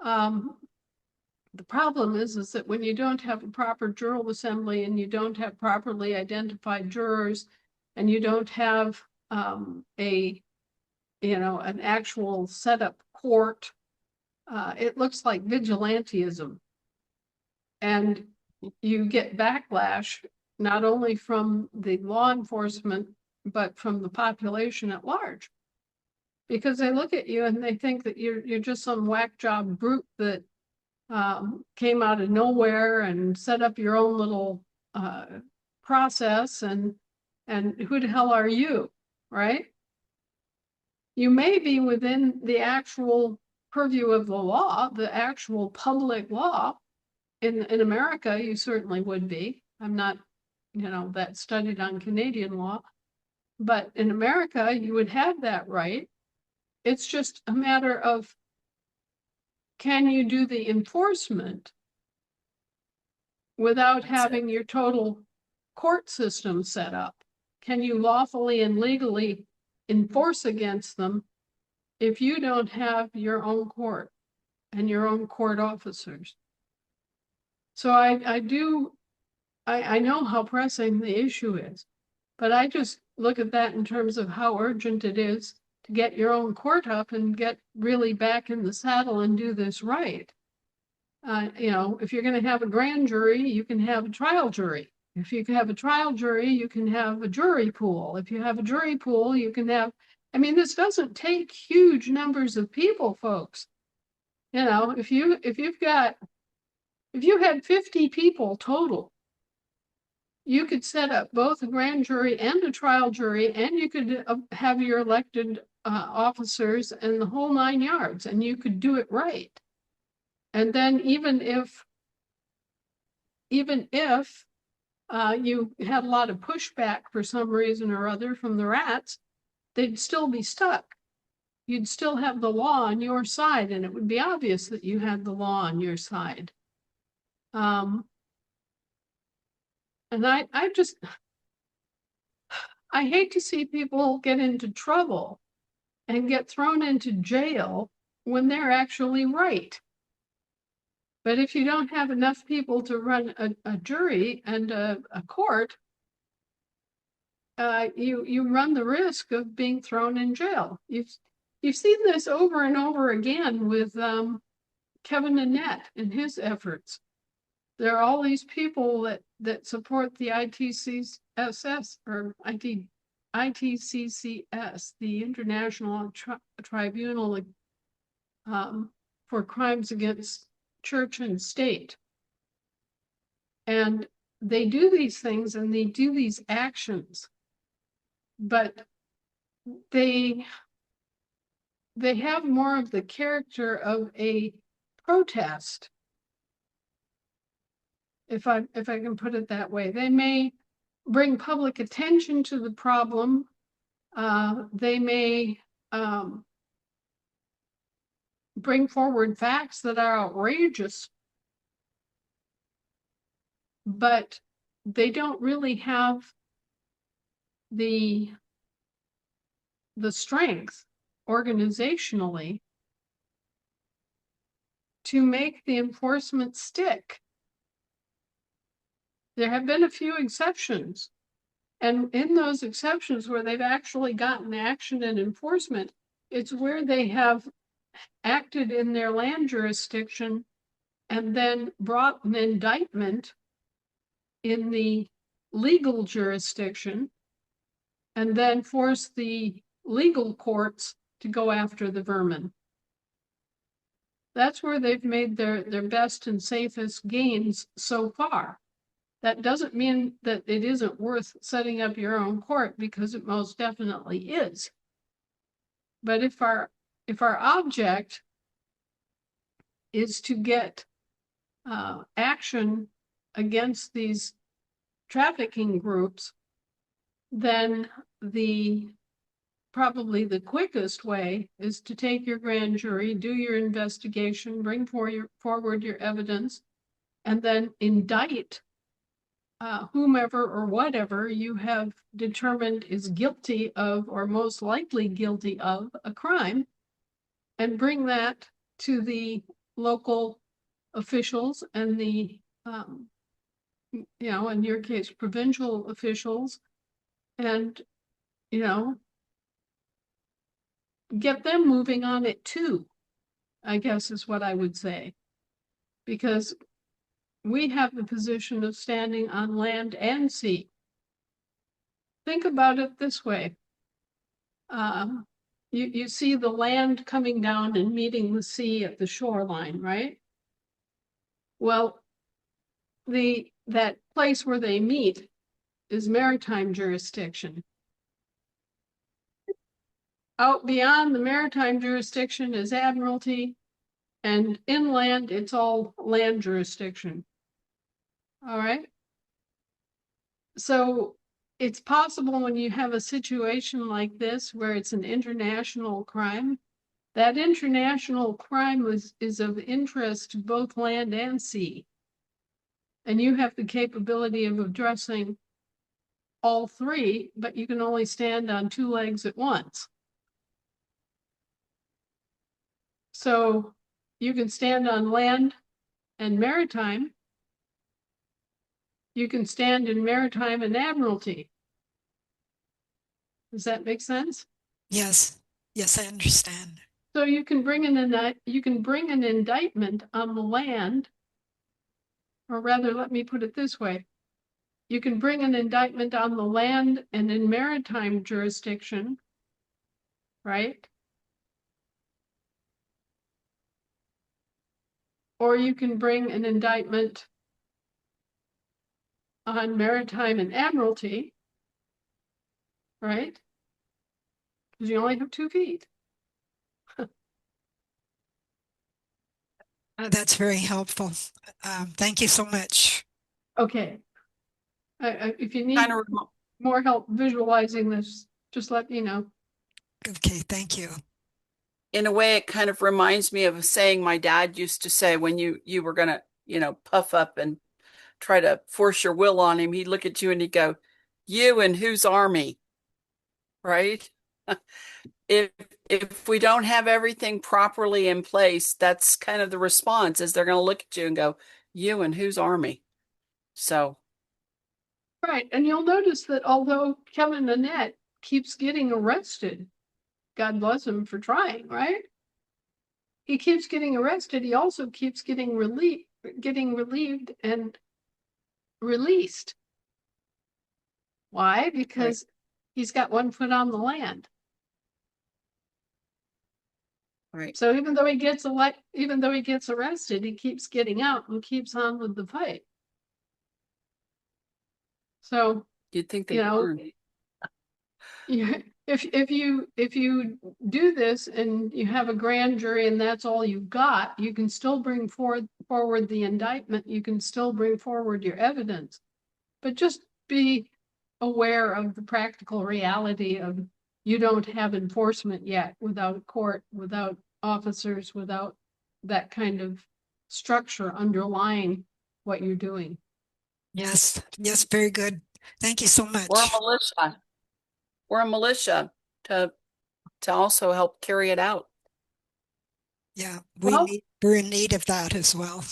The problem is that when you don't have a proper jural assembly and you don't have properly identified jurors and you don't have an actual set up court, it looks like vigilantism. And you get backlash not only from the law enforcement, but from the population at large. Because they look at you and they think that you're just some whack job brute that came out of nowhere and set up your own little process, and who the hell are you, right? You may be within the actual purview of the law, the actual public law. In America, you certainly would be. I'm not, that studied on Canadian law, but in America, you would have that right. It's just a matter of, can you do the enforcement without having your total court system set up? Can you lawfully and legally enforce against them if you don't have your own court and your own court officers? So I know how pressing the issue is, but I just look at that in terms of how urgent it is to get your own court up and get really back in the saddle and do this right. If you're going to have a grand jury, you can have a trial jury. If you can have a trial jury, you can have a jury pool. If you have a jury pool, you can have I mean, this doesn't take huge numbers of people, folks. You know, if you had 50 people total, you could set up both a grand jury and a trial jury, and you could have your elected officers and the whole 9 yards, and you could do it right. And then even if you had a lot of pushback for some reason or other from the rats, they'd still be stuck. You'd still have the law on your side, and it would be obvious that you had the law on your side. And I hate to see people get into trouble and get thrown into jail when they're actually right. But if you don't have enough people to run a jury and a court, you run the risk of being thrown in jail. You've seen this over and over again with Kevin Annett and his efforts. There are all these people that support the ITCCS or ITCCS, the International Tribunal for Crimes Against Church and State. And they do these things and they do these actions, but they have more of the character of a protest, if I can put it that way. They may bring public attention to the problem. They may bring forward facts that are outrageous, but they don't really have the strength organizationally to make the enforcement stick. There have been a few exceptions, and in those exceptions where they've actually gotten action and enforcement, it's where they have acted in their land jurisdiction and then brought an indictment in the legal jurisdiction and then forced the legal courts to go after the vermin. That's where they've made their best and safest gains so far. That doesn't mean that it isn't worth setting up your own court, because it most definitely is. But if our object is to get action against these trafficking groups, then probably the quickest way is to take your grand jury, do your investigation, bring forward your evidence, and then indict whomever or whatever you have determined is guilty of, or most likely guilty of, a crime, and bring that to the local officials and the, in your case, provincial officials, and, get them moving on it too, I guess is what I would say. Because we have the position of standing on land and sea. Think about it this way. You see the land coming down and meeting the sea at the shoreline, right? Well, that place where they meet is maritime jurisdiction. Out beyond the maritime jurisdiction is admiralty, and inland, it's all land jurisdiction. All right. So it's possible when you have a situation like this where it's an international crime, that international crime is of interest to both land and sea. And you have the capability of addressing all three, but you can only stand on two legs at once. So you can stand on land and maritime. You can stand in maritime and admiralty. Does that make sense? Yes. Yes, I understand. So you can bring an indictment on the land, or rather, let me put it this way. You can bring an indictment on the land and in maritime jurisdiction, right? Or you can bring an indictment on maritime and admiralty, right? Because you only have 2 feet. That's very helpful. Thank you so much. Okay. If you need Kind of, more help visualizing this, just let me know. Okay, thank you. in a way, it kind of reminds me of a saying my dad used to say when you were gonna, puff up and try to force your will on him. He'd look at you and he'd go, "You and whose army?" Right? If if we don't have everything properly in place, that's kind of the response is they're going to look at you and go, "You and whose army?" So, Right. And you'll notice that although Kevin Annette keeps getting arrested, God bless him for trying, right? He keeps getting arrested. He also keeps getting relieved and released. Why? Because he's got one foot on the land. right. So even though he gets arrested, he keeps getting out and keeps on with the fight. So, You'd think you they'd know, learn. if you do this and you have a grand jury and that's all you've got, you can still bring forward the indictment. You can still bring forward your evidence, but just be aware of the practical reality of you don't have enforcement yet without a court, without officers, without that kind of structure underlying what you're doing. Yes, yes, very good. Thank you so Or a much. militia. Or a militia to also help carry it out. Yeah, Well, we're in need of that as well.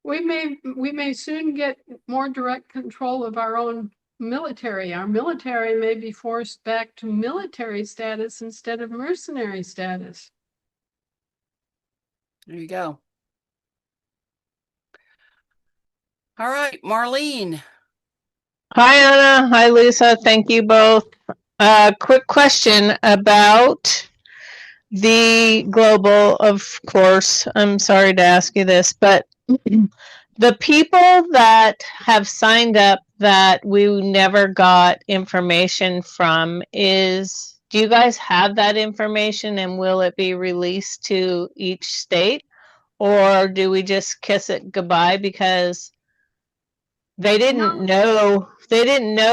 we may soon get more direct control of our own military. Our military may be forced back to military status instead of mercenary status. There you go. All right, Marlene. Hi, Anna. Hi, Lisa. Thank you both. Quick question about the global, of course. I'm sorry to ask you this, but the people that have signed up that we never got information from do you guys have that information and will it be released to each state? Or do we just kiss it goodbye because they didn't know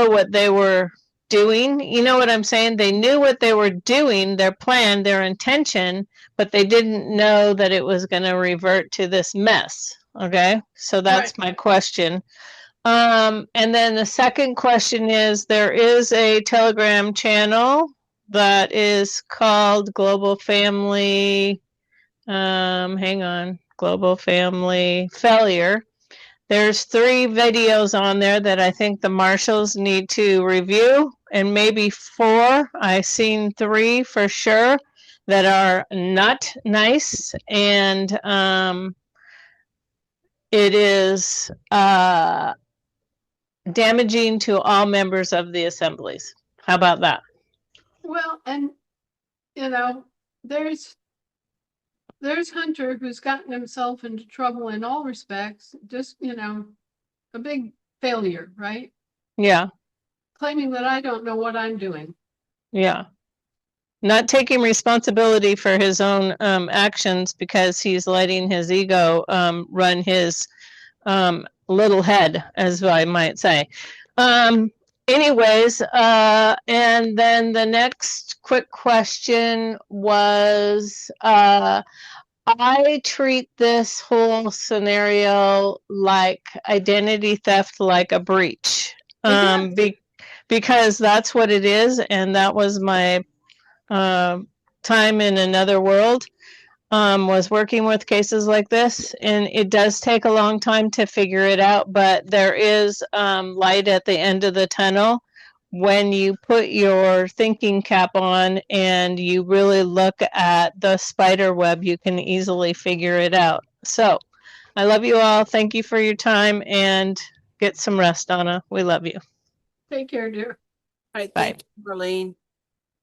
what they were doing? You know what I'm saying? They knew what they were doing, their plan, their intention, but they didn't know that it was going to revert to this mess. Okay, so that's my question. And then the second question is, there is a Telegram channel that is called Global Family, hang on, Global Family Failure. There's 3 videos on there that I think the marshals need to review, and maybe 4. I've seen 3 for sure that are not nice, and it is damaging to all members of the assemblies. How about that? Well, and you know, there's Hunter who's gotten himself into trouble in all respects, just, a big failure, right? Yeah, Claiming that I don't know what I'm doing. yeah. Not taking responsibility for his own actions because he's letting his ego run his little head, as I might say. Anyways, and then the next quick question was, I treat this whole scenario like identity theft, like a breach, because that's what it is, and that was my time in another world. Was working with cases like this, and it does take a long time to figure it out, but there is light at the end of the tunnel when you put your thinking cap on and you really look at the spider web. You can easily figure it out. So I love you all. Thank you for your time, and get some rest, Donna. We love you. Take care, dear. All right, Bye. thank you, Marlene.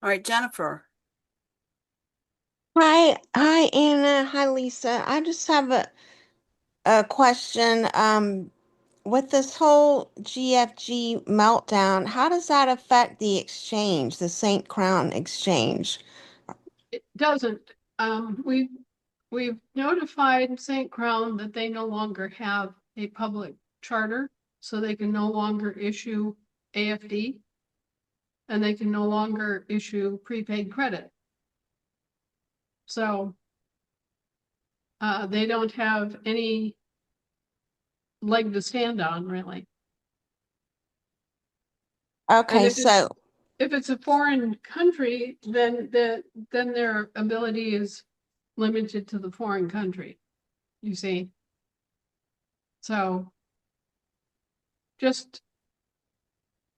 All right, Jennifer. Hi, Anna. Hi, Lisa. I just have a question. With this whole GFG meltdown, how does that affect the exchange, the St. Crown exchange? It doesn't. We've notified St. Crown that they no longer have a public charter, so they can no longer issue AFD, and they can no longer issue prepaid credit. So they don't have any leg to stand on, really. And Okay, if it's a foreign country, then their ability is limited to the foreign country, you see. So just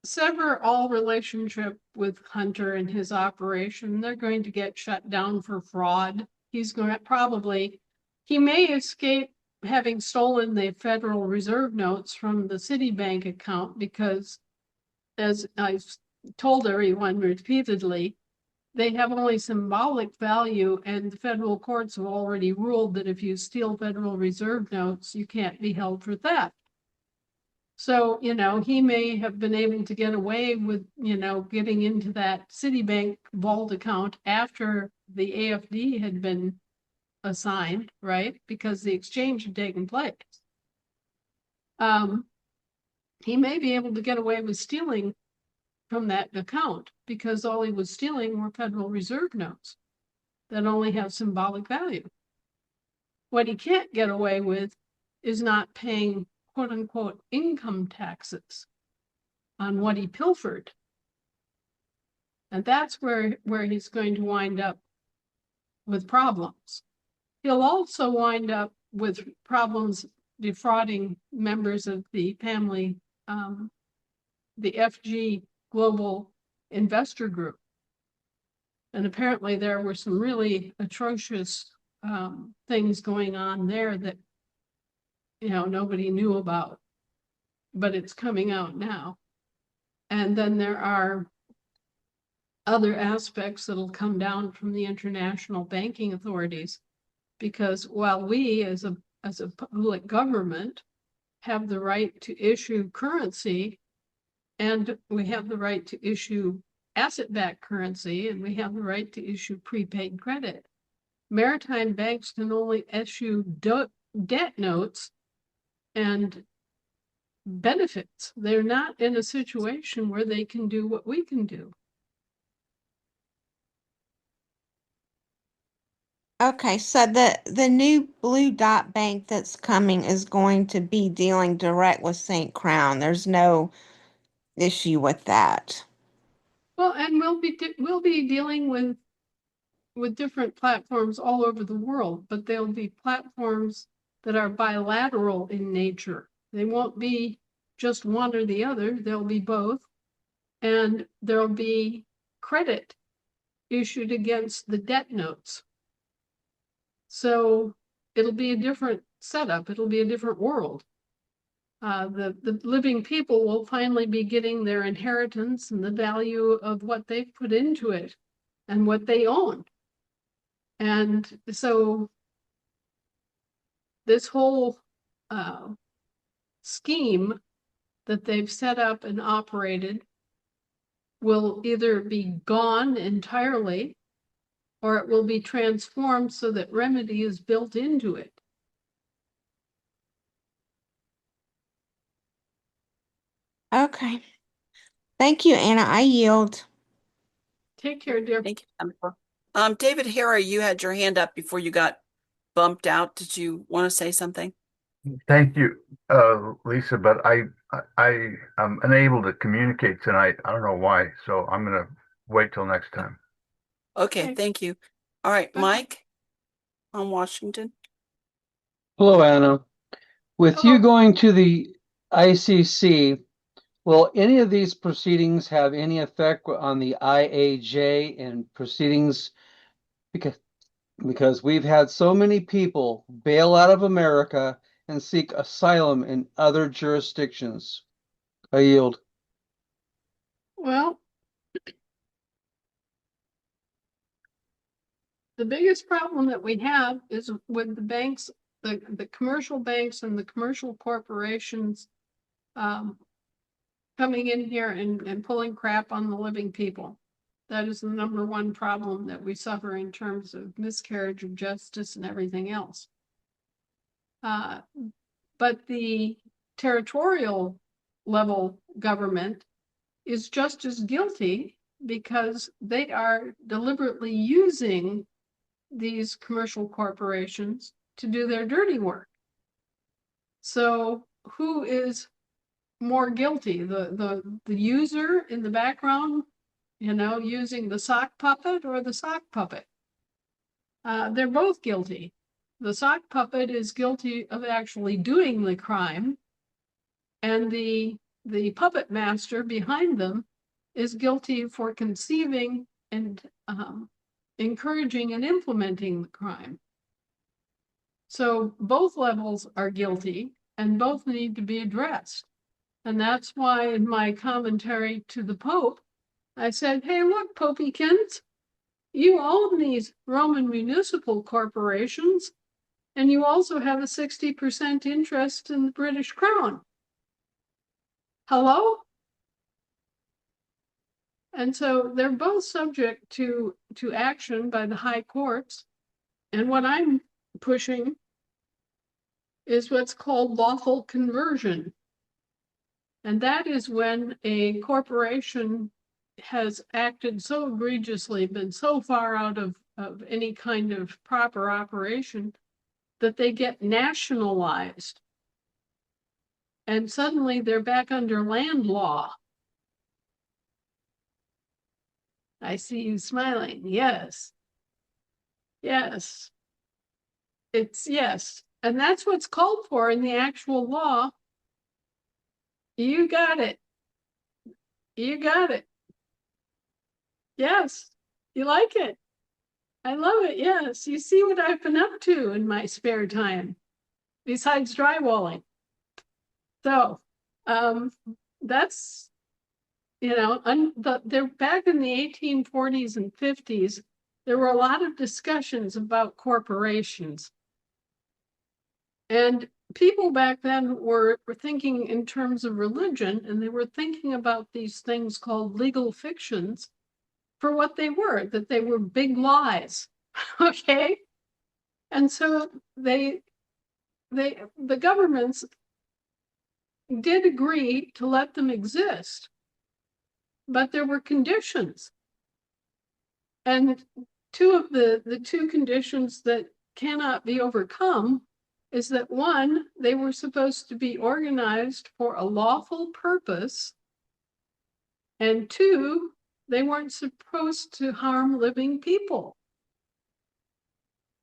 sever all relationship with Hunter and his operation. They're going to get shut down for fraud. He's going to he may escape having stolen the Federal Reserve notes from the Citibank account because, as I've told everyone repeatedly, they have only symbolic value, and the federal courts have already ruled that if you steal Federal Reserve notes, you can't be held for theft. So, he may have been able to get away with, getting into that Citibank vault account after the AFD had been assigned, right? Because the exchange had taken place. He may be able to get away with stealing from that account because all he was stealing were Federal Reserve notes that only have symbolic value. What he can't get away with is not paying quote unquote income taxes on what he pilfered. And that's where he's going to wind up with problems. He'll also wind up with problems defrauding members of the family, the FG Global Investor Group. And apparently there were some really atrocious things going on there that, nobody knew about, but it's coming out now. And then there are other aspects that'll come down from the international banking authorities, because while we as a public government have the right to issue currency, and we have the right to issue asset-backed currency, and we have the right to issue prepaid credit, maritime banks can only issue debt notes and benefits. They're not in a situation where they can do what we can do. Okay, so the new Blue Dot Bank that's coming is going to be dealing direct with St. Crown. There's no issue with that. Well, and we'll be dealing with different platforms all over the world, but they'll be platforms that are bilateral in nature. They won't be just one or the other, they'll be both. And there'll be credit issued against the debt notes. So it'll be a different setup, it'll be a different world. The living people will finally be getting their inheritance and the value of what they've put into it and what they own. And so this whole scheme that they've set up and operated will either be gone entirely or it will be transformed so that remedy is built into it. Okay. Thank you, Anna. I yield. Take care, dear. Thank you, Jennifer. David Hara, you had your hand up before you got bumped out. Did you want to say something? Thank you, Lisa, but I am unable to communicate tonight. I don't know why, so I'm going to wait till next time. Okay, thank you. All right, Mike on Washington. Hello, Anna. With you going to the ICC, will any of these proceedings have any effect on the IAJ and proceedings? Because we've had so many people bail out of America and seek asylum in other jurisdictions. I yield. Well, The biggest problem that we have is with the banks, the commercial banks and the commercial corporations coming in here and pulling crap on the living people. That is the number one problem that we suffer in terms of miscarriage of justice and everything else. But the territorial level government is just as guilty because they are deliberately using these commercial corporations to do their dirty work. So who is more guilty? The user in the background, you know, using the sock puppet, or the sock puppet? They're both guilty. The sock puppet is guilty of actually doing the crime, and the puppet master behind them is guilty for conceiving and encouraging and implementing the crime. So both levels are guilty and both need to be addressed. And that's why in my commentary to the Pope, I said, hey, look, Popekins, you own these Roman municipal corporations, and you also have a 60% interest in the British Crown. Hello? And so they're both subject to action by the high courts. And what I'm pushing is what's called lawful conversion. And that is when a corporation has acted so egregiously, been so far out of any kind of proper operation, that they get nationalized. And suddenly they're back under land law. I see you smiling. Yes. Yes. It's yes. And that's what's called for in the actual law. You got it. You got it. Yes. You like it. I love it. Yes. You see what I've been up to in my spare time, besides drywalling. So, that's, you know, they're back in the 1840s and 50s. There were a lot of discussions about corporations. And people back then were thinking in terms of religion, and they were thinking about these things called legal fictions for what they were, that they were big lies. Okay? And so the governments did agree to let them exist, but there were conditions. And two of the two conditions that cannot be overcome is that, one, they were supposed to be organized for a lawful purpose, and two, they weren't supposed to harm living people.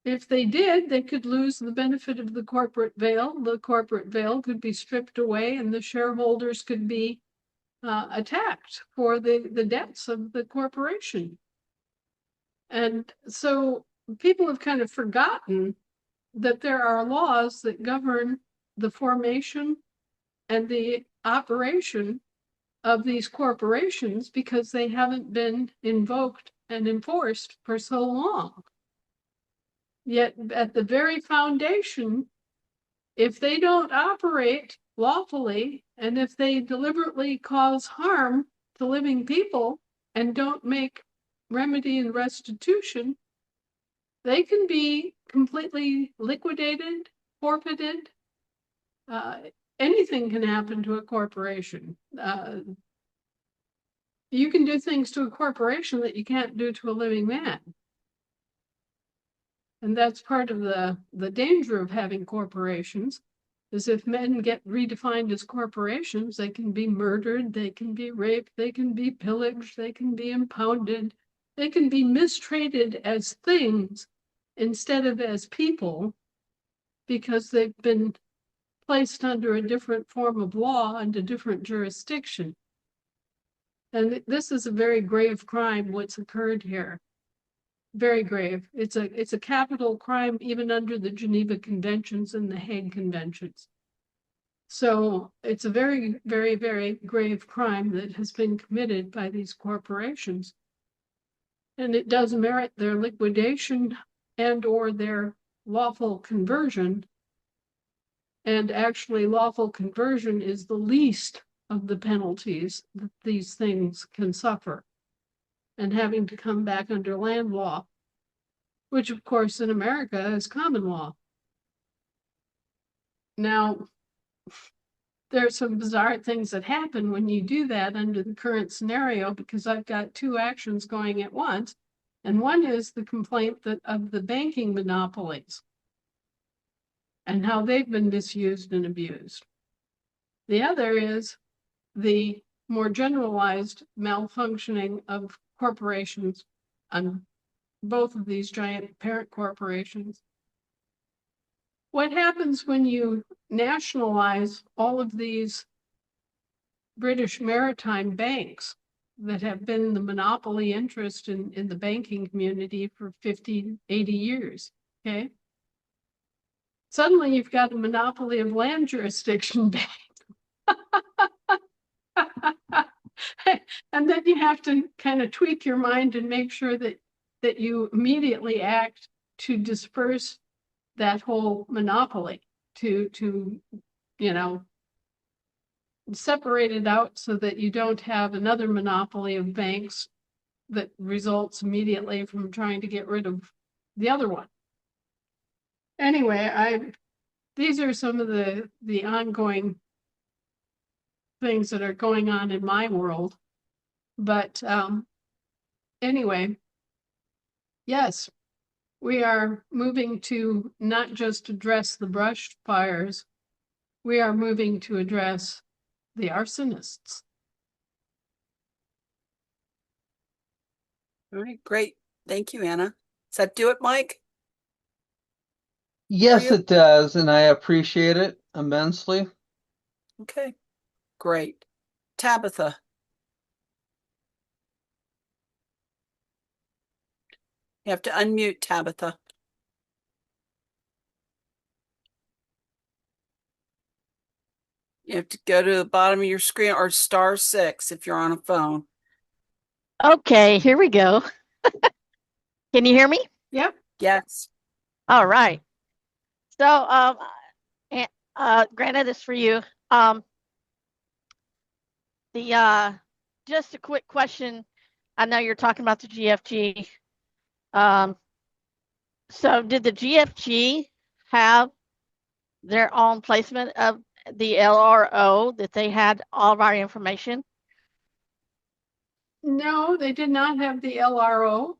If they did, they could lose the benefit of the corporate veil. The corporate veil could be stripped away, and the shareholders could be attacked for the debts of the corporation. And so people have kind of forgotten that there are laws that govern the formation and the operation of these corporations because they haven't been invoked and enforced for so long. Yet at the very foundation, if they don't operate lawfully, and if they deliberately cause harm to living people and don't make remedy and restitution, they can be completely liquidated, forfeited. Anything can happen to a corporation. You can do things to a corporation that you can't do to a living man. And that's part of the danger of having corporations, is if men get redefined as corporations, they can be murdered, they can be raped, they can be pillaged, they can be impounded, they can be mistreated as things instead of as people, because they've been placed under a different form of law and a different jurisdiction. And this is a very grave crime, what's occurred here. Very grave. It's a capital crime, even under the Geneva Conventions and the Hague Conventions. So it's a very, very, very grave crime that has been committed by these corporations. And it does merit their liquidation and or their lawful conversion. And actually, lawful conversion is the least of the penalties that these things can suffer, and having to come back under land law, which of course in America is common law. Now, there's some bizarre things that happen when you do that under the current scenario, because I've got two actions going at once. And one is the complaint of the banking monopolies and how they've been misused and abused. The other is the more generalized malfunctioning of corporations on both of these giant parent corporations. What happens when you nationalize all of these British maritime banks that have been the monopoly interest in the banking community for 50, 80 years, okay? Suddenly you've got a monopoly of land jurisdiction banks. And then you have to kind of tweak your mind and make sure that you immediately act to disperse that whole monopoly, to you know, separate it out so that you don't have another monopoly of banks that results immediately from trying to get rid of the other one. Anyway, these are some of the ongoing things that are going on in my world. But anyway, yes, we are moving to not just address the brush fires, we are moving to address the arsonists. All right, great. Thank you, Anna. Does that do it, Mike? Yes, you? it does, and I appreciate it immensely. Okay, great. Tabitha. You have to unmute Tabitha. You have to go to the bottom of your screen or *6 if you're on a phone. Okay, here we go. Can you hear me? Yep. Yes. All right. So, granted, it's for you. Just a quick question. I know you're talking about the GFG. So did the GFG have their own placement of the LRO, that they had all of our information? No, they did not have the LRO.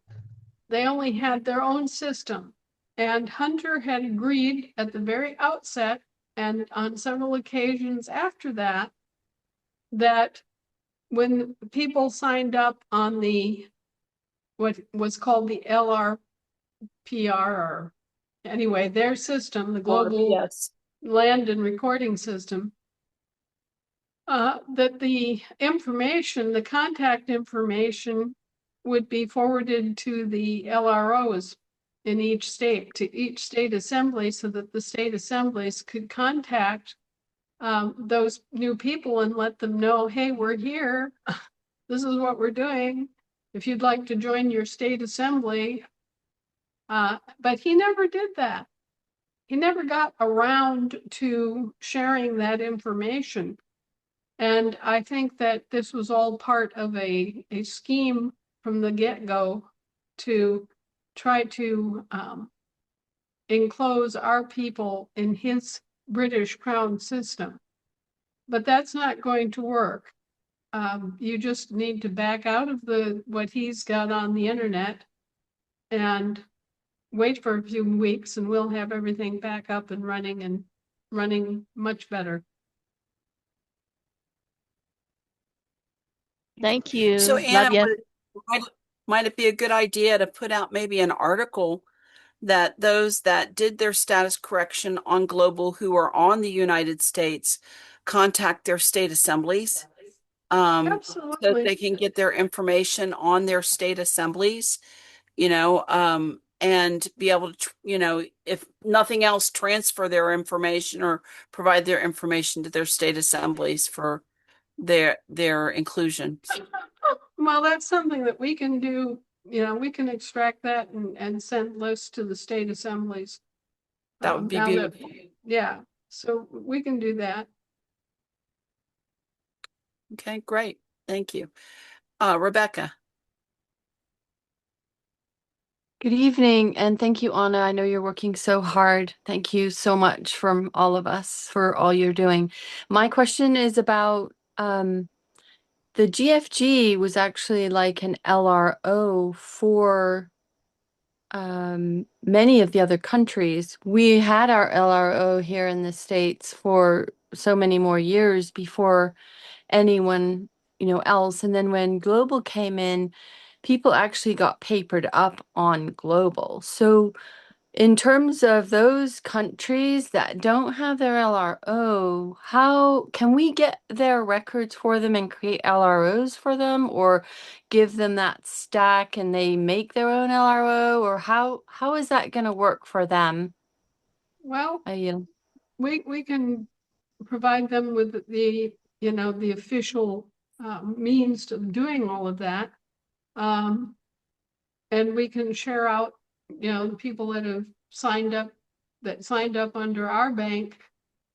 They only had their own system. And Hunter had agreed at the very outset and on several occasions after that, that when people signed up on what was called the LRPR, or anyway, their system, the Global Yes. Land and Recording System, that the information, the contact information, would be forwarded to the LROs in each state, to each state assembly, so that the state assemblies could contact those new people and let them know, hey, we're here. This is what we're doing. If you'd like to join your state assembly. But he never did that. He never got around to sharing that information. And I think that this was all part of a scheme from the get-go to try to enclose our people in his British Crown system. But that's not going to work. You just need to back out of what he's got on the internet and wait for a few weeks, and we'll have everything back up and running much better. Thank you. So Anna, Love you. might it be a good idea to put out maybe an article that those that did their status correction on Global who are on the United States contact their state assemblies, so Absolutely. they can get their information on their state assemblies, and be able to, if nothing else, transfer their information or provide their information to their state assemblies for their inclusion. Well, that's something that we can do we can extract that and send lists to the state assemblies. That would be now that- beautiful. yeah, so we can do that. Okay, great. Thank you. Rebecca. Good evening, and thank you, Anna. I know you're working so hard. Thank you so much from all of us for all you're doing. My question is about the GFG was actually like an LRO for many of the other countries. We had our LRO here in the States for so many more years before anyone, else. And then when global came in, people actually got papered up on global. So in terms of those countries that don't have their LRO, how can we get their records for them and create LROs for them, or give them that stack and they make their own LRO, or how is that going to work for them? Well, You know. we can provide them with the official means to doing all of that. And we can share out, the people that have signed up under our bank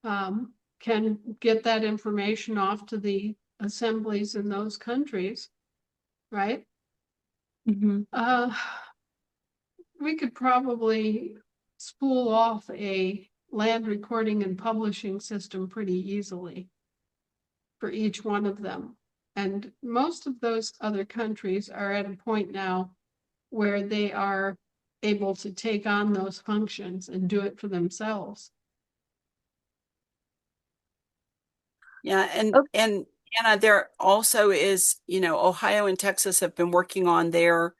can get that information off to the assemblies in those countries, right? We could probably spool off a land recording and publishing system pretty easily for each one of them. And most of those other countries are at a point now where they are able to take on those functions and do it for themselves. Yeah, and Anna, there also is, Ohio and Texas have been working on their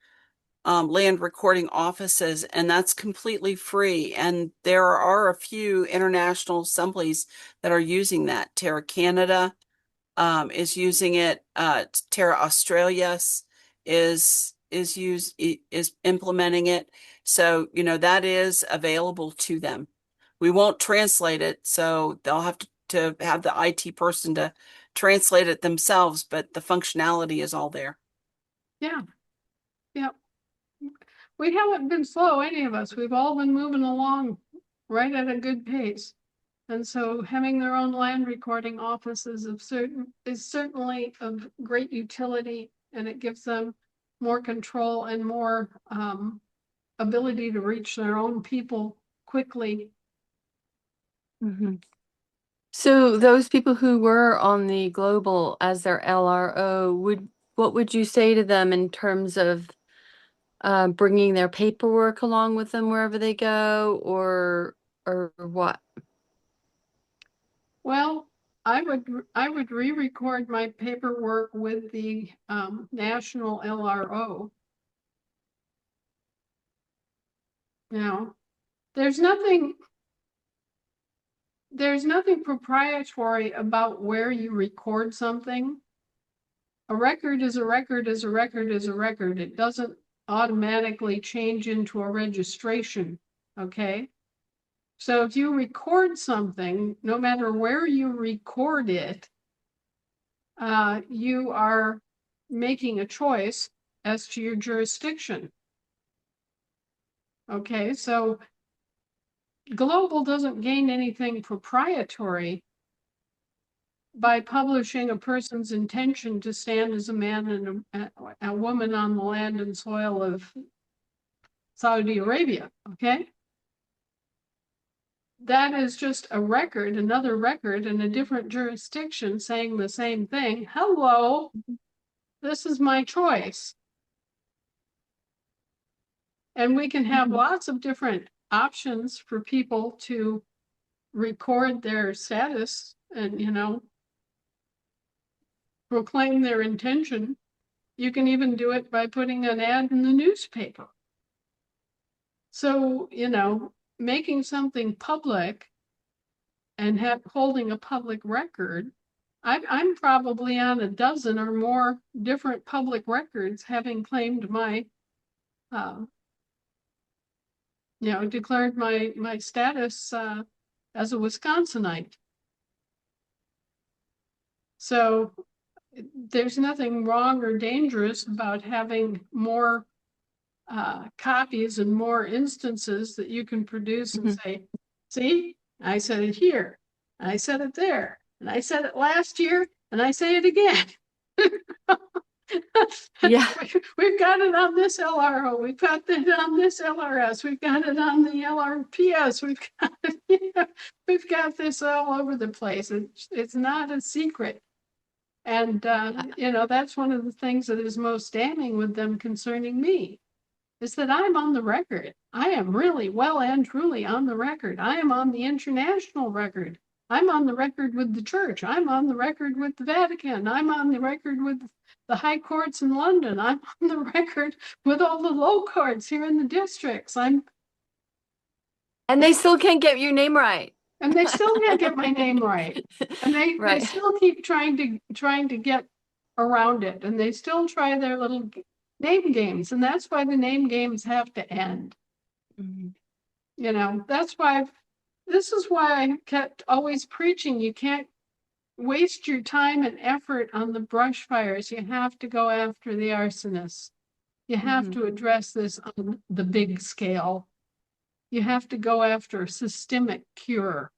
land recording offices, and that's completely free. And there are a few international assemblies that are using that. Terra Canada is using it. Terra Australia is implementing it. So, that is available to them. We won't translate it, so they'll have to have the IT person to translate it themselves, but the functionality is all there. Yeah. Yeah. We haven't been slow, any of us. We've all been moving along right at a good pace. And so having their own land recording offices is certainly of great utility, and it gives them more control and more ability to reach their own people quickly. So those people who were on the global as their LRO, what would you say to them in terms of bringing their paperwork along with them wherever they go, or what? Well, I would re-record my paperwork with the national LRO. Now, there's nothing proprietary about where you record something. A record is a record is a record is a record. It doesn't automatically change into a registration, okay? So if you record something, no matter where you record it, you are making a choice as to your jurisdiction. Okay, so global doesn't gain anything proprietary by publishing a person's intention to stand as a man and a woman on the land and soil of Saudi Arabia, okay? That is just a record, another record in a different jurisdiction saying the same thing. Hello, this is my choice. And we can have lots of different options for people to record their status and, proclaim their intention. You can even do it by putting an ad in the newspaper. So, making something public and holding a public record, I'm probably on a dozen or more different public records, having claimed my, declared my status as a Wisconsinite. So there's nothing wrong or dangerous about having more copies and more instances that you can produce and say, see, I said it here, and I said it there, and I said it last year, and I say it again. Yeah. We've got it on this LRO, we've got it on this LRS, we've got it on the LRPS, we've got this all over the place. It's not a secret. And, that's one of the things that is most damning with them concerning me, is that I'm on the record. I am really well and truly on the record. I am on the international record. I'm on the record with the church. I'm on the record with the Vatican. I'm on the record with the high courts in London. I'm on the record with all the low courts here in the districts. And they still can't get your name right. And they still can't get my name right. And they Right. still keep trying to get around it. And they still try their little name games. And that's why the name games have to end. That's why this is why I kept always preaching. You can't waste your time and effort on the brush fires. You have to go after the arsonists. You have to address this on the big scale. You have to go after systemic cure.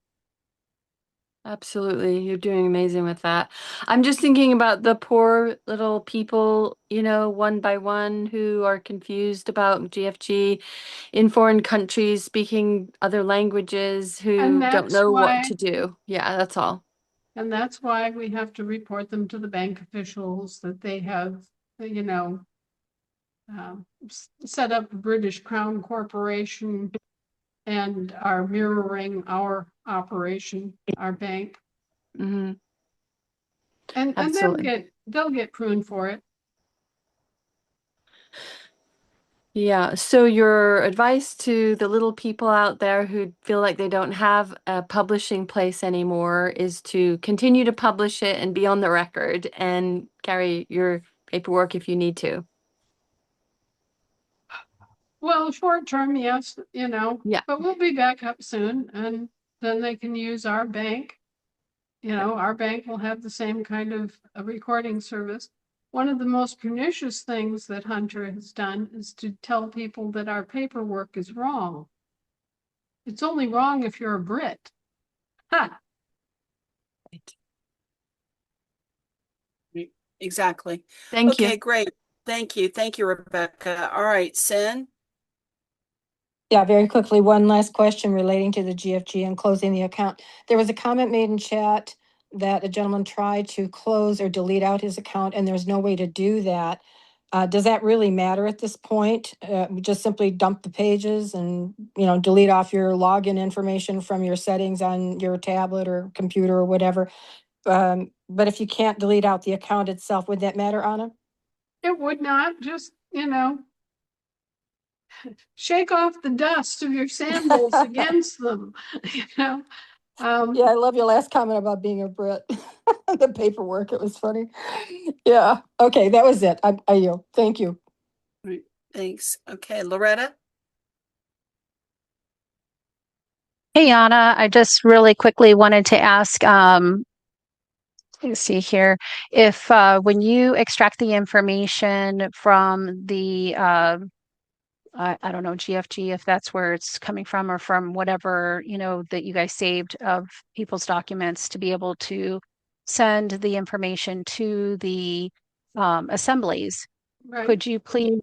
Absolutely. You're doing amazing with that. I'm just thinking about the poor little people, one by one, who are confused about GFG in foreign countries, speaking other languages, who And don't that's know what why, to do. Yeah, that's all. and that's why we have to report them to the bank officials that they have, set up a British Crown Corporation and are mirroring our operation, our bank. Hmm. And Absolutely. they'll get pruned for it. Yeah. So your advice to the little people out there who feel like they don't have a publishing place anymore is to continue to publish it and be on the record and carry your paperwork if you need to. Well, short term, yes, Yeah. but we'll be back up soon, and then they can use our bank. Our bank will have the same kind of a recording service. One of the most pernicious things that Hunter has done is to tell people that our paperwork is wrong. It's only wrong if you're a Brit. Ha! Exactly. Thank you. Okay, great. Thank you. Thank you, Rebecca. All right, Sin. Yeah, very quickly, one last question relating to the GFG and closing the account. There was a comment made in chat that a gentleman tried to close or delete out his account, and there's no way to do that. Does that really matter at this point? Just simply dump the pages and, delete off your login information from your settings on your tablet or computer or whatever. But if you can't delete out the account itself, would that matter, Anna? It would not, just, shake off the dust of your sandals against them, Yeah, I love your last comment about being a Brit. The paperwork, it was funny. Yeah, okay, that was it. I yield. Thank you. Thanks. Okay, Loretta. Hey, Anna, I just really quickly wanted to ask, let's see here, if when you extract the information from the, I don't know, GFG, if that's where it's coming from or from whatever, that you guys saved of people's documents to be able to send the information to the assemblies. right? Could you please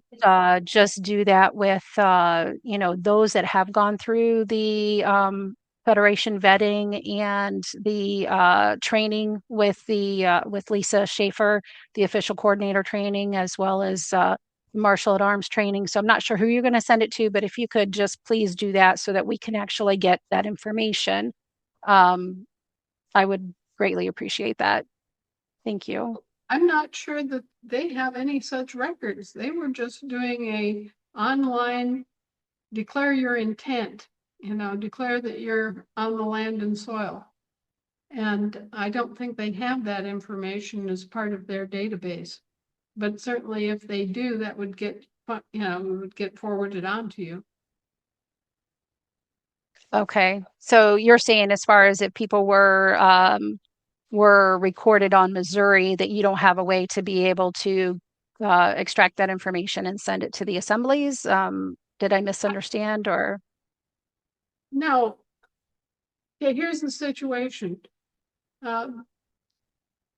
just do that with those that have gone through the Federation vetting and the training with with Lisa Schaefer, the official coordinator training, as well as Marshal at Arms training. So I'm not sure who you're going to send it to, but if you could just please do that so that we can actually get that information, I would greatly appreciate that. Thank you. I'm not sure that they have any such records. They were just doing a online declare your intent, declare that you're on the land and soil. And I don't think they have that information as part of their database. But certainly if they do, that would get, would get forwarded on to you. Okay. So you're saying as far as if people were recorded on Missouri, that you don't have a way to be able to extract that information and send it to the assemblies? Did I misunderstand or? No. Okay, here's the situation.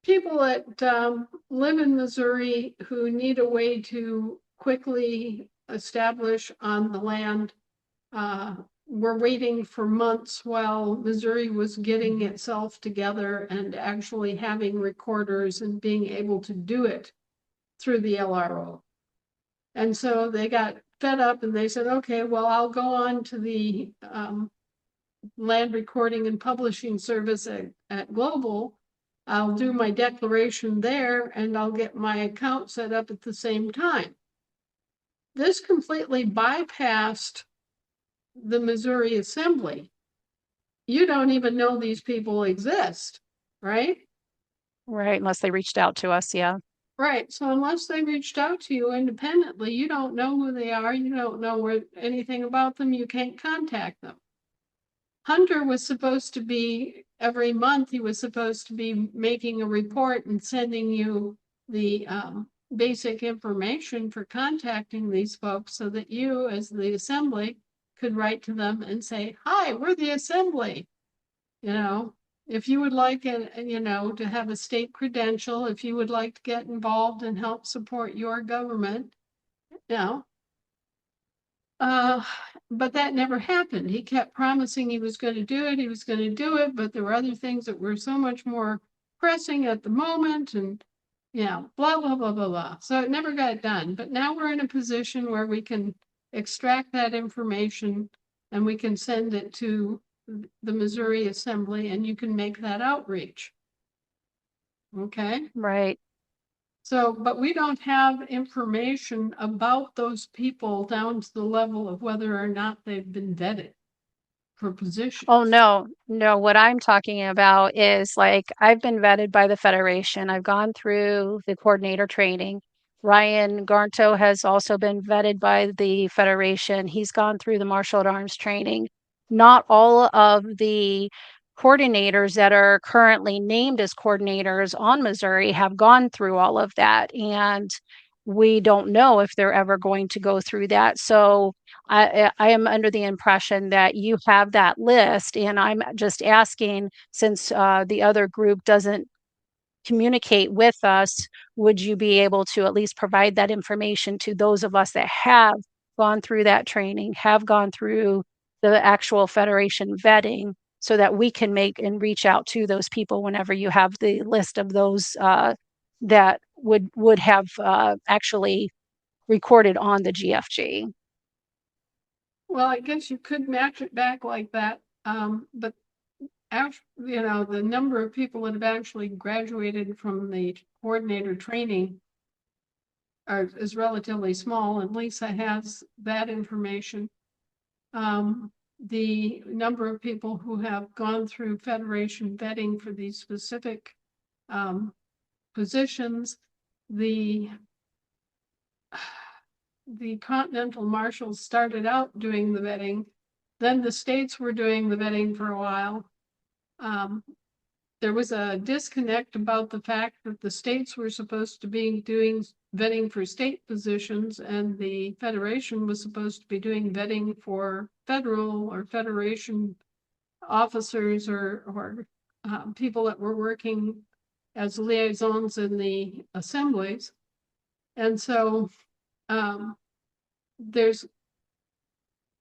People that live in Missouri who need a way to quickly establish on the land were waiting for months while Missouri was getting itself together and actually having recorders and being able to do it through the LRO. And so they got fed up and they said, okay, well, I'll go on to the land recording and publishing service at Global. I'll do my declaration there and I'll get my account set up at the same time. This completely bypassed the Missouri Assembly. You don't even know these people exist, right? Right, unless they reached out to us, yeah. Right. So unless they reached out to you independently, you don't know who they are. You don't know anything about them. You can't contact them. Hunter was supposed to be, every month, he was supposed to be making a report and sending you the basic information for contacting these folks so that you, as the assembly, could write to them and say, hi, we're the assembly. You know, if you would like, to have a state credential, if you would like to get involved and help support your government, you know, but that never happened. He kept promising he was going to do it. He was going to do it, but there were other things that were so much more pressing at the moment, and blah, blah, blah, blah, blah. So it never got done. But now we're in a position where we can extract that information and we can send it to the Missouri Assembly and you can make that outreach. Okay. Right. So, but we don't have information about those people down to the level of whether or not they've been vetted for positions. Oh, no, no. What I'm talking about is like I've been vetted by the Federation. I've gone through the coordinator training. Ryan Garnto has also been vetted by the Federation. He's gone through the martial at arms training. Not all of the coordinators that are currently named as coordinators on Missouri have gone through all of that. And we don't know if they're ever going to go through that. So I am under the impression that you have that list, and I'm just asking, since the other group doesn't communicate with us, would you be able to at least provide that information to those of us that have gone through that training, have gone through the actual Federation vetting, so that we can make and reach out to those people whenever you have the list of those that would have actually recorded on the GFG? Well, I guess you could match it back like that. But the number of people that have actually graduated from the coordinator training is relatively small, and Lisa has that information. The number of people who have gone through Federation vetting for these specific positions, the Continental Marshals started out doing the vetting, then the states were doing the vetting for a while. There was a disconnect about the fact that the states were supposed to be doing vetting for state positions and the Federation was supposed to be doing vetting for federal or Federation officers or people that were working as liaisons in the assemblies. And so there's,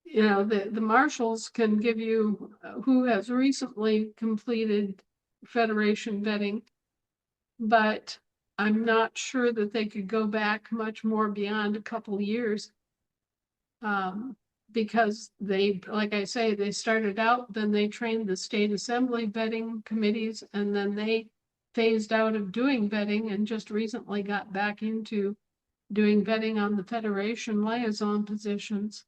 the marshals can give you who has recently completed Federation vetting, but I'm not sure that they could go back much more beyond a couple years because they, like I say, they started out, then they trained the state assembly vetting committees, and then they phased out of doing vetting and just recently got back into doing vetting on the Federation liaison positions.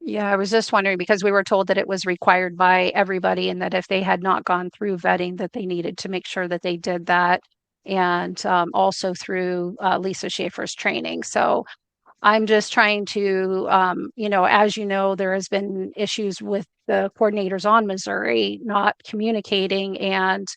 Yeah, I was just wondering because we were told that it was required by everybody and that if they had not gone through vetting, that they needed to make sure that they did that. And also through Lisa Schaefer's training. So I'm just trying to, as you know, there has been issues with the coordinators on Missouri not communicating. And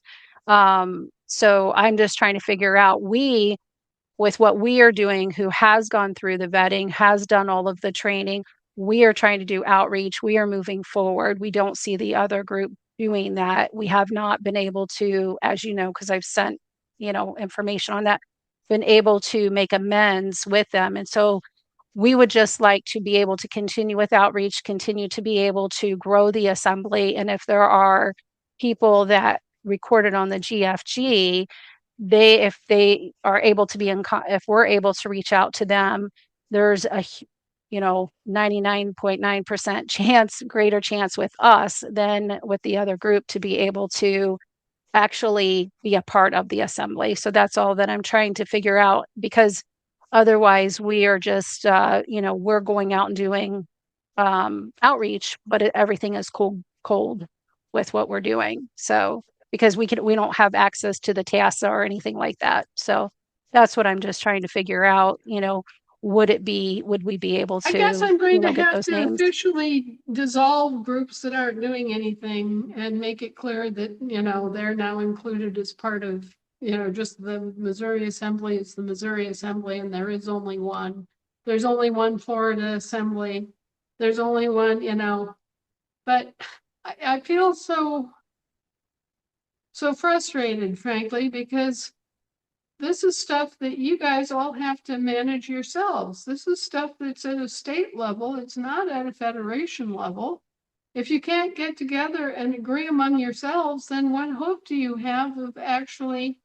So I'm just trying to figure out, with what we are doing, who has gone through the vetting, has done all of the training, we are trying to do outreach. We are moving forward. We don't see the other group doing that. We have not been able to, as you know, because I've sent, information on that, been able to make amends with them. And so we would just like to be able to continue with outreach, continue to be able to grow the assembly. And if there are people that recorded on the GFG, if they are able to be if we're able to reach out to them, there's a 99.9% greater chance with us than with the other group to be able to actually be a part of the assembly. So that's all that I'm trying to figure out, because otherwise we are just we're going out and doing outreach, but everything is cold with what we're doing. So because we don't have access to the TASA or anything like that. So that's what I'm just trying to figure out. Would we be able I guess to, I'm going to get have those to names? officially dissolve groups that aren't doing anything and make it clear that, they're now included as part of, just the Missouri Assembly. It's the Missouri Assembly, and there is only one. There's only one Florida Assembly. There's only one, but I feel so frustrated, frankly, because this is stuff that you guys all have to manage yourselves. This is stuff that's at a state level. It's not at a federation level. If you can't get together and agree among yourselves, then what hope do you have of actually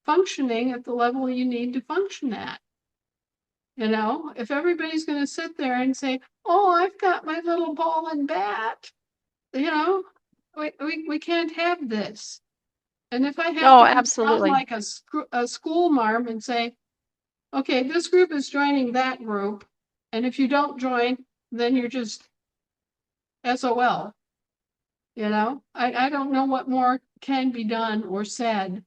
functioning at the level you need to function at? If everybody's going to sit there and say, oh, I've got my little ball and bat, we can't have this. And if I have Oh, to sound absolutely. like a school marm and say, okay, this group is joining that group, and if you don't join, then you're just SOL. I don't know what more can be done or said.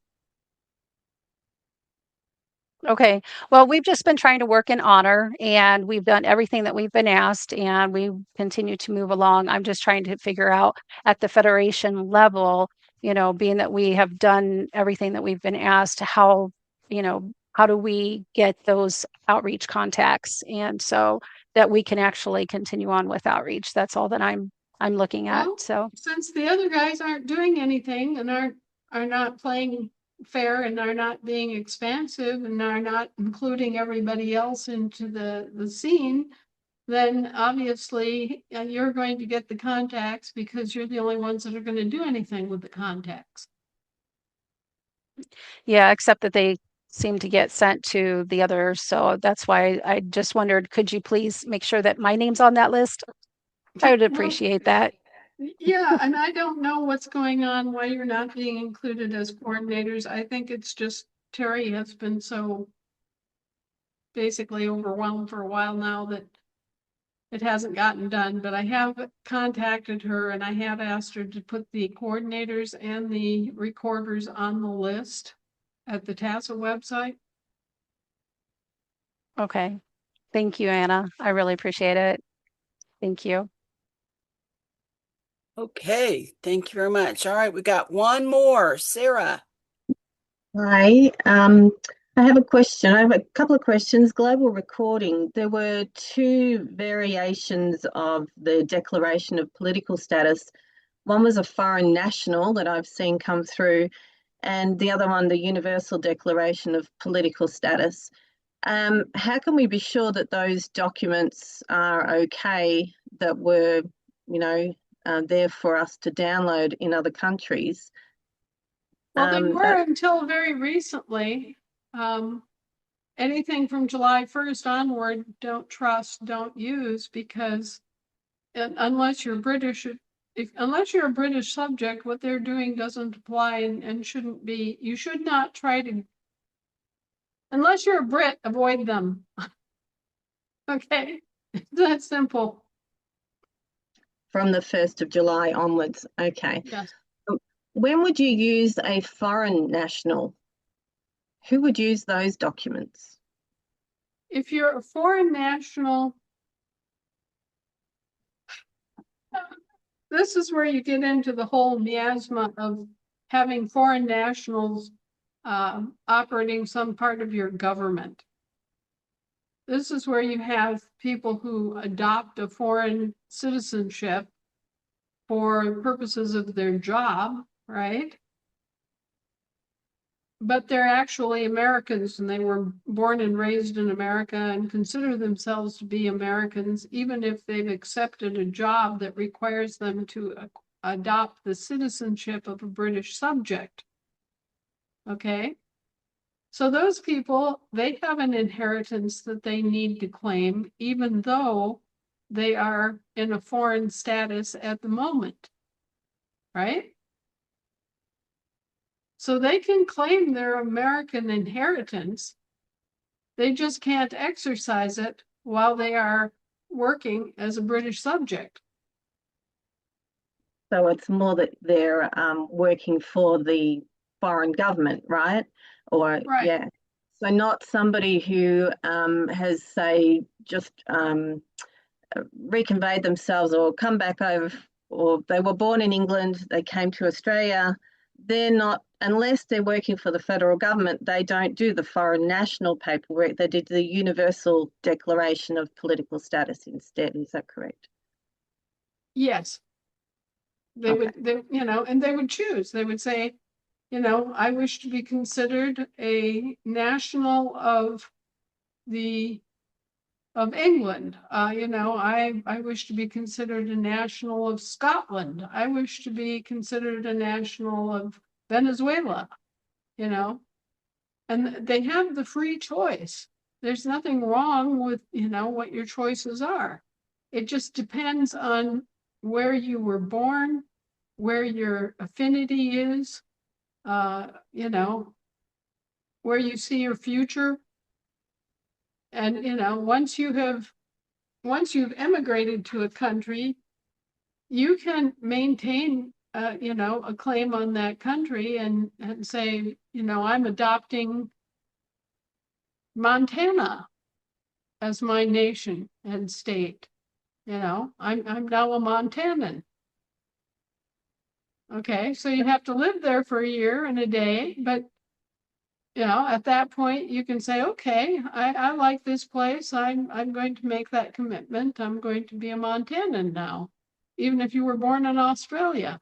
Okay. Well, we've just been trying to work in honor, and we've done everything that we've been asked, and we continue to move along. I'm just trying to figure out at the federation level, being that we have done everything that we've been asked, how do we get those outreach contacts? And so that we can actually continue on with outreach. That's all that I'm looking at. Well, So since the other guys aren't doing anything and are not playing fair and are not being expansive and are not including everybody else into the scene, then obviously you're going to get the contacts because you're the only ones that are going to do anything with the contacts. yeah, except that they seem to get sent to the others. So that's why I just wondered, could you please make sure that my name's on that list? I would Well, appreciate that. yeah, and I don't know what's going on, why you're not being included as coordinators. I think it's just Terry has been so basically overwhelmed for a while now that it hasn't gotten done, but I have contacted her and I have asked her to put the coordinators and the recorders on the list at the TASA website. Okay. Thank you, Anna. I really appreciate it. Thank you. Okay, thank you very much. All right, we got one more. Sarah. Hi, I have a question. I have a couple of questions. Global recording. There were two variations of the declaration of political status. One was a foreign national that I've seen come through, and the other one, the Universal Declaration of Political Status. How can we be sure that those documents are okay, that were, there for us to download in other countries? Well, they were until very recently. Anything from July 1st onward, don't trust, don't use, because unless you're British, unless you're a British subject, what they're doing doesn't apply and shouldn't be. You should not try to, unless you're a Brit, avoid them. Okay, it's that simple. From the 1st of July onwards. Okay. Yes. When would you use a foreign national? Who would use those documents? If you're a foreign national, this is where you get into the whole miasma of having foreign nationals operating some part of your government. This is where you have people who adopt a foreign citizenship for purposes of their job, right? But they're actually Americans and they were born and raised in America and consider themselves to be Americans, even if they've accepted a job that requires them to adopt the citizenship of a British subject. Okay? So those people, they have an inheritance that they need to claim, even though they are in a foreign status at the moment, right? So they can claim their American inheritance. They just can't exercise it while they are working as a British subject. So it's more that they're working for the foreign government, right? Or Right. yeah. So not somebody who has, say, just reconveyed themselves or come back over, or they were born in England, they came to Australia. They're not, unless they're working for the federal government, they don't do the foreign national paperwork. They did the Universal Declaration of Political Status instead. Is that correct? Yes. They Okay. would, and they would choose. They would say, I wish to be considered a national of England. I wish to be considered a national of Scotland. I wish to be considered a national of Venezuela, and they have the free choice. There's nothing wrong with, what your choices are. It just depends on where you were born, where your affinity is, where you see your future. And, once you've emigrated to a country, you can maintain, a claim on that country and say, I'm adopting Montana as my nation and state. I'm now a Montanan. Okay, so you have to live there for a year and a day, but at that point you can say, okay, I like this place. I'm going to make that commitment. I'm going to be a Montanan now, even if you were born in Australia.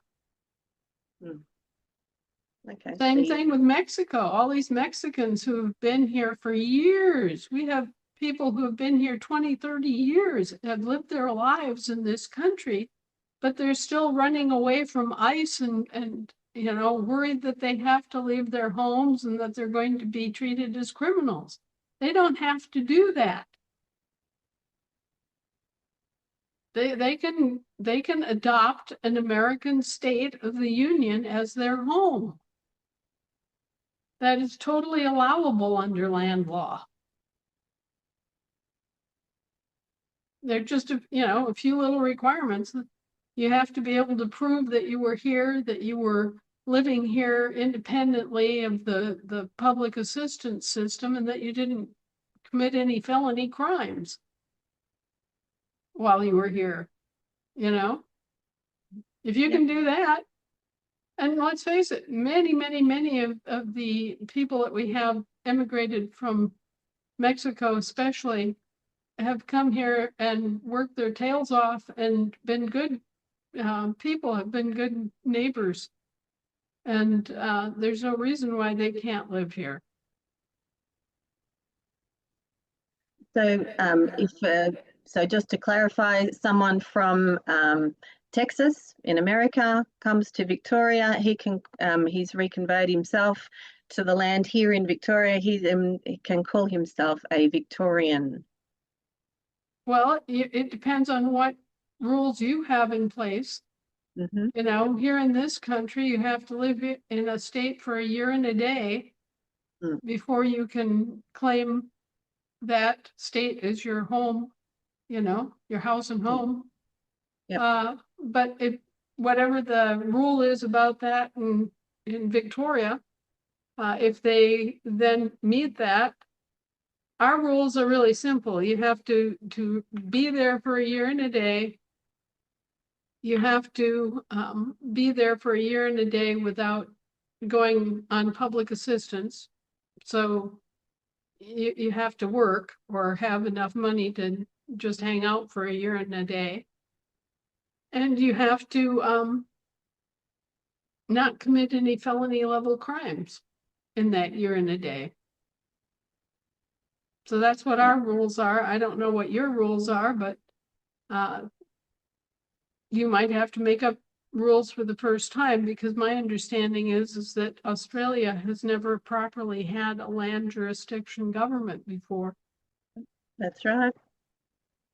Okay. Same thing with Mexico. All these Mexicans who have been here for years. We have people who have been here 20, 30 years, have lived their lives in this country, but they're still running away from ICE and worried that they have to leave their homes and that they're going to be treated as criminals. They don't have to do that. They can adopt an American state of the Union as their home. That is totally allowable under land law. They're just a few little requirements. You have to be able to prove that you were here, that you were living here independently of the public assistance system, and that you didn't commit any felony crimes while you were here. If you can do that, and let's face it, many of the people that we have emigrated from Mexico especially have come here and worked their tails off and been good people, have been good neighbors. And there's no reason why they can't live here. So so just to clarify, someone from Texas in America comes to Victoria, he's reconveyed himself to the land here in Victoria, he can call himself a Victorian. Well, it depends on what rules you have in place. Mm-hmm. Here in this country, you have to live in a state for a year and a day before you can claim that state as your home, your house and home. Yep. But whatever the rule is about that in Victoria, if they then meet that, our rules are really simple. You have to be there for a year and a day. You have to be there for a year and a day without going on public assistance. So you have to work or have enough money to just hang out for a year and a day. And you have to not commit any felony level crimes in that year and a day. So that's what our rules are. I don't know what your rules are, but you might have to make up rules for the first time, because my understanding is that Australia has never properly had a land jurisdiction government before. That's right.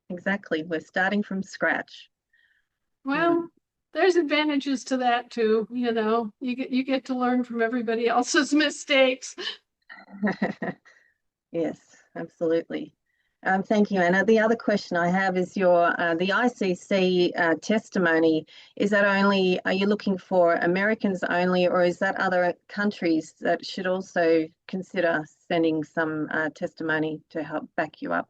Exactly. We're starting from scratch. Well, there's advantages to that too. You know, you get to learn from everybody else's mistakes. Yes, absolutely. Thank you, Anna. The other question I have is the ICC testimony. Is that only, are you looking for Americans only, or is that other countries that should also consider sending some testimony to help back you up?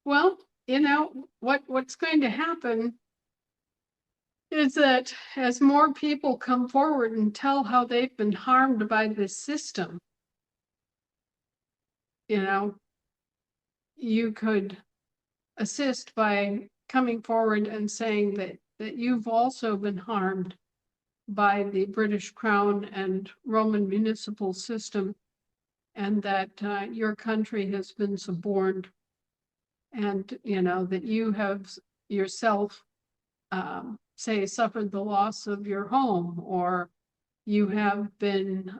Well, you know, what's going to happen is that as more people come forward and tell how they've been harmed by this system, you know, you could assist by coming forward and saying that you've also been harmed by the British Crown and Roman municipal system, and that your country has been suborned, and you know that you have yourself say suffered the loss of your home, or you have been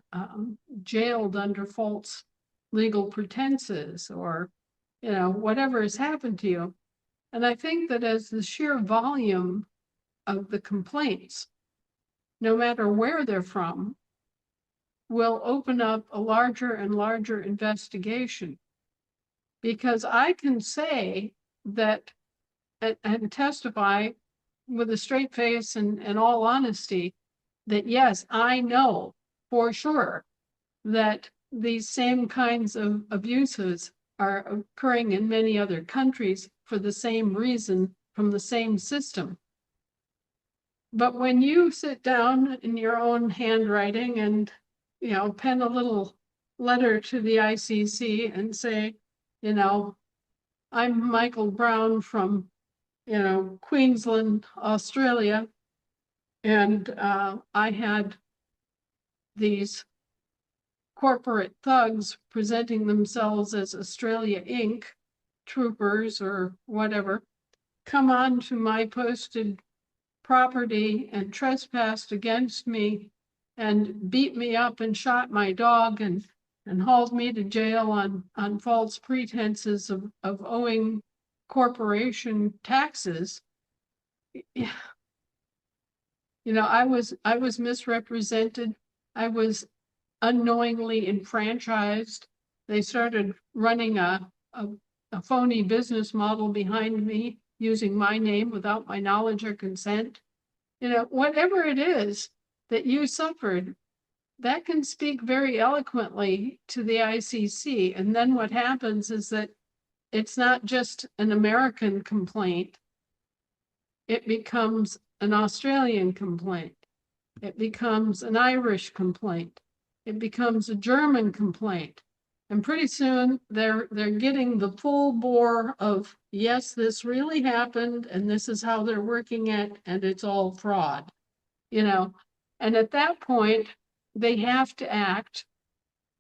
jailed under false legal pretenses, or you know, whatever has happened to you. And I think that as the sheer volume of the complaints, no matter where they're from, will open up a larger and larger investigation. Because I can say that and testify with a straight face and all honesty that yes, I know for sure that these same kinds of abuses are occurring in many other countries for the same reason, from the same system. But when you sit down in your own handwriting and, you know, pen a little letter to the ICC and say, you know, I'm Michael Brown from, you know, Queensland, Australia, and I had these corporate thugs presenting themselves as Australia Inc. troopers or whatever, come on to my posted property and trespassed against me and beat me up and shot my dog and hauled me to jail on false pretenses of owing corporation taxes. You know, I was misrepresented. I was unknowingly enfranchised. They started running a phony business model behind me using my name without my knowledge or consent. You know, whatever it is that you suffered, that can speak very eloquently to the ICC. And then what happens is that it's not just an American complaint, it becomes an Australian complaint. It becomes an Irish complaint. It becomes a German complaint. And pretty soon they're getting the full bore of, yes, this really happened, and this is how they're working it, and it's all fraud, you know. And at that point, they have to act,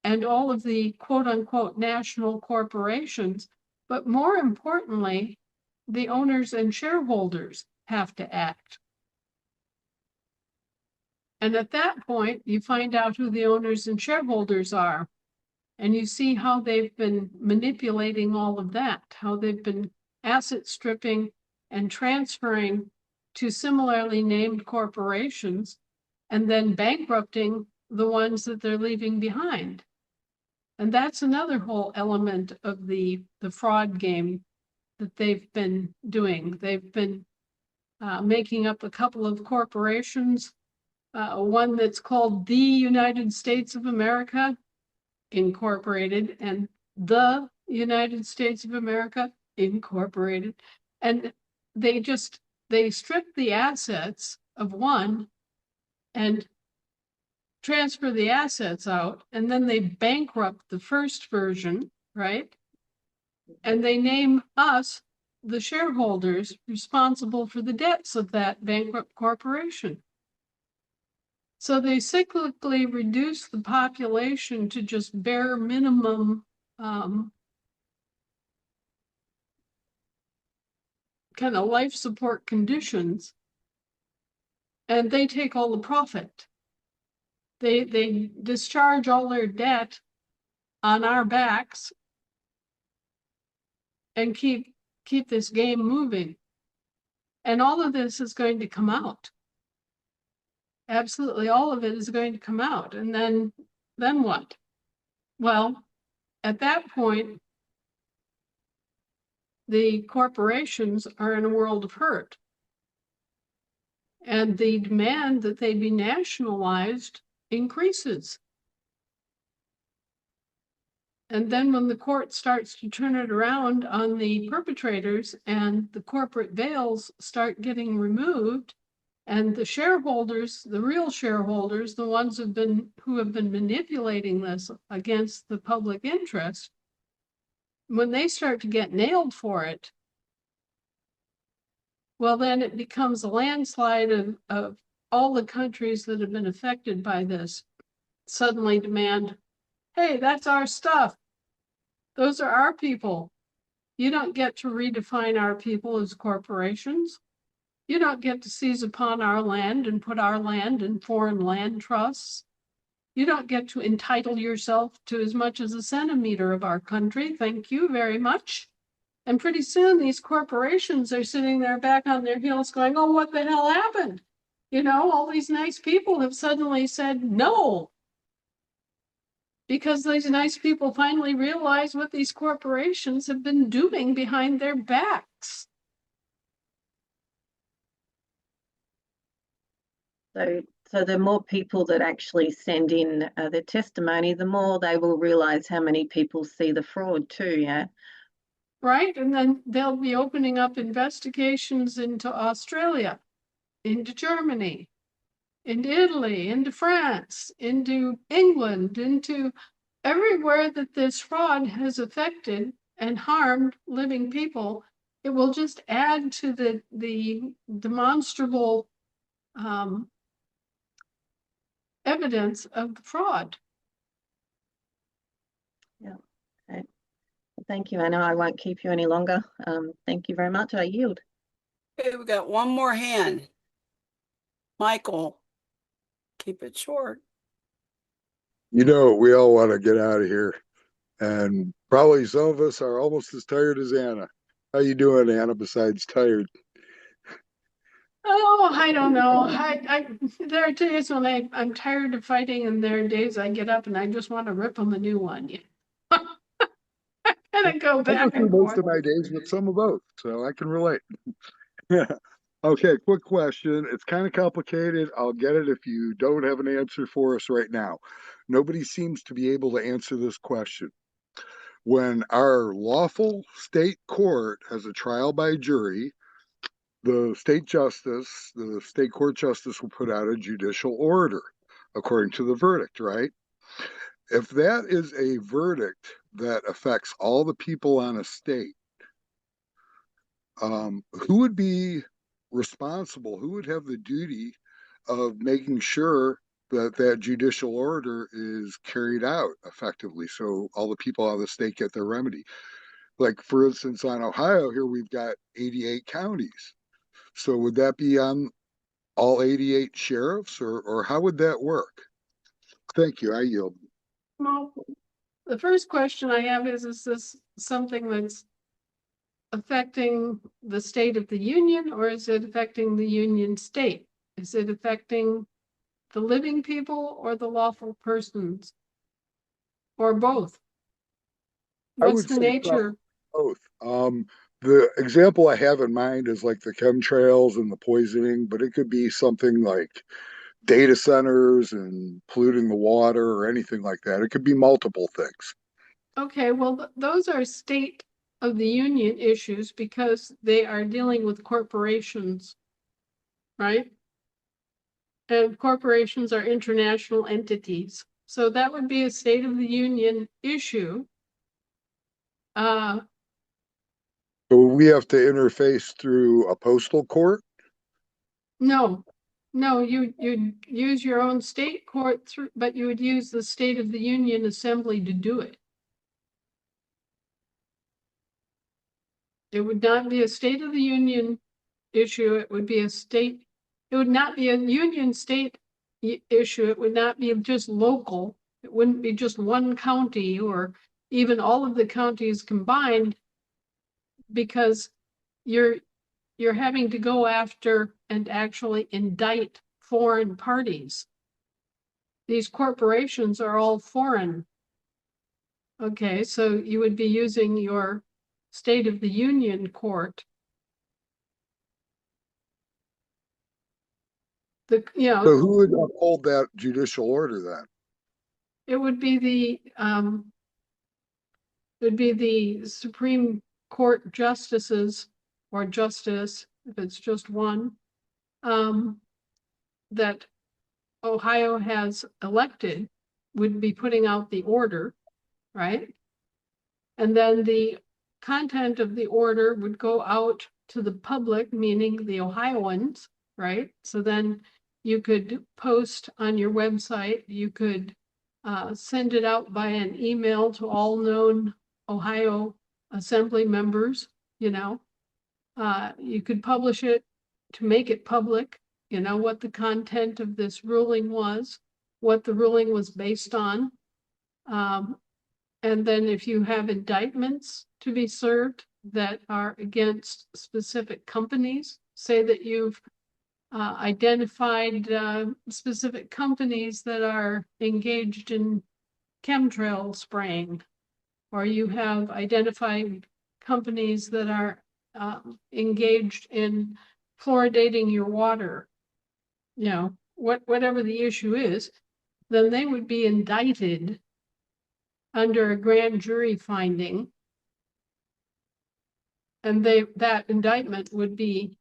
and all of the quote unquote national corporations, but more importantly, the owners and shareholders have to act. And at that point, you find out who the owners and shareholders are. And you see how they've been manipulating all of that, how they've been asset stripping and transferring to similarly named corporations, and then bankrupting the ones that they're leaving behind. And that's another whole element of the fraud game that they've been doing. They've been making up a couple of corporations, one that's called the United States of America Incorporated and the United States of America Incorporated. And they strip the assets of one and transfer the assets out, and then they bankrupt the first version, right? And they name us, the shareholders, responsible for the debts of that bankrupt corporation. So they cyclically reduce the population to just bare minimum kind of life support conditions, and they take all the profit. They discharge all their debt on our backs and keep this game moving. And all of this is going to come out. Absolutely all of it is going to come out. And then what? Well, at that point, the corporations are in a world of hurt. And the demand that they be nationalized increases. And then when the court starts to turn it around on the perpetrators and the corporate veils start getting removed, and the shareholders, the real shareholders, the ones who have been manipulating this against the public interest, when they start to get nailed for it, well, then it becomes a landslide of all the countries that have been affected by this suddenly demand, hey, that's our stuff. Those are our people. You don't get to redefine our people as corporations. You don't get to seize upon our land and put our land in foreign land trusts. You don't get to entitle yourself to as much as a centimeter of our country. Thank you very much. And pretty soon these corporations are sitting there back on their heels going, oh, what the hell happened? You know, all these nice people have suddenly said no. Because these nice people finally realize what these corporations have been doing behind their backs. So the more people that actually send in their testimony, the more they will realize how many people see the fraud too, yeah? Right, and then they'll be opening up investigations into Australia, into Germany, into Italy, into France, into England, into everywhere that this fraud has affected and harmed living people. It will just add to the demonstrable evidence of the fraud. Yeah. Okay. Thank you, Anna. I won't keep you any longer. Thank you very much. I yield. Okay, we got one more hand. Michael, keep it short. You know, we all want to get out of here. And probably some of us are almost as tired as Anna. How you doing, Anna, besides tired? Oh, I don't know. There are days when I'm tired of fighting, and there are days I get up and I just want to rip them a new one. And I go I back go through and most forth. of my days with some of both, so I can relate. Okay, quick question. It's kind of complicated. I'll get it if you don't have an answer for us right now. Nobody seems to be able to answer this question. When our lawful state court has a trial by jury, the state court justice will put out a judicial order according to the verdict, right? If that is a verdict that affects all the people on a state, who would be responsible? Who would have the duty of making sure that that judicial order is carried out effectively so all the people out of the state get their remedy? Like, for instance, on Ohio, here we've got 88 counties. So would that be on all 88 sheriffs, or how would that work? Thank you. I yield. Well, the first question I have is this something that's affecting the state of the union, or is it affecting the union state? Is it affecting the living people or the lawful persons? Or both? I What's would the say nature? both. The example I have in mind is like the chemtrails and the poisoning, but it could be something like data centers and polluting the water or anything like that. It could be multiple things. Okay, well, those are state of the union issues because they are dealing with corporations, right? And corporations are international entities. So that would be a State of the Union issue. So we have to interface through a postal court? No, you'd use your own state court through, but you would use the State of the Union Assembly to do it. It would not be a State of the Union issue. It would be it would not be a union state issue. It would not be just local. It wouldn't be just one county or even all of the counties combined, because you're having to go after and actually indict foreign parties. These corporations are all foreign. Okay, so you would be using your State of the Union court. So who would uphold that judicial order then? it would be the Supreme Court justices or justice, if it's just one, that Ohio has elected, would be putting out the order, right? And then the content of the order would go out to the public, meaning the Ohioans, right? So then you could post on your website, you could send it out by an email to all known Ohio Assembly members, you could publish it to make it public, what the content of this ruling was, what the ruling was based on. And then if you have indictments to be served that are against specific companies, say that you've identified specific companies that are engaged in chemtrail spraying, or you have identified companies that are engaged in fluoridating your water, whatever the issue is, then they would be indicted under a grand jury finding, and that indictment would be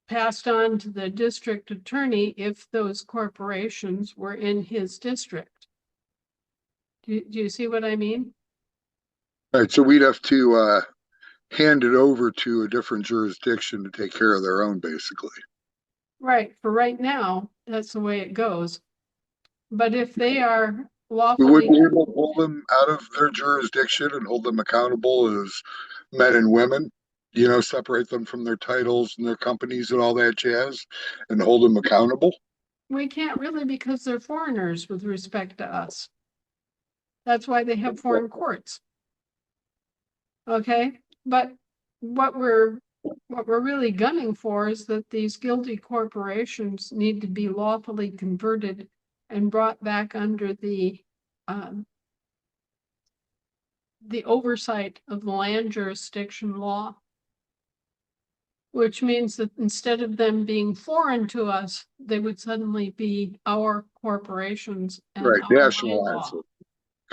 passed on to the district attorney if those corporations were in his district. Do you see what I mean? Right, so we'd have to hand it over to a different jurisdiction to take care of their own, basically. Right, for right now, that's the way it goes. But if they are We lawfully, would be able to pull them out of their jurisdiction and hold them accountable as men and women, separate them from their titles and their companies and all that jazz and hold them accountable. we can't really, because they're foreigners with respect to us. That's why they have foreign courts. Okay, but what we're really gunning for is that these guilty corporations need to be lawfully converted and brought back under the oversight of the land jurisdiction law, which means that instead of them being foreign to us, they would suddenly be our corporations and Right, our national land law.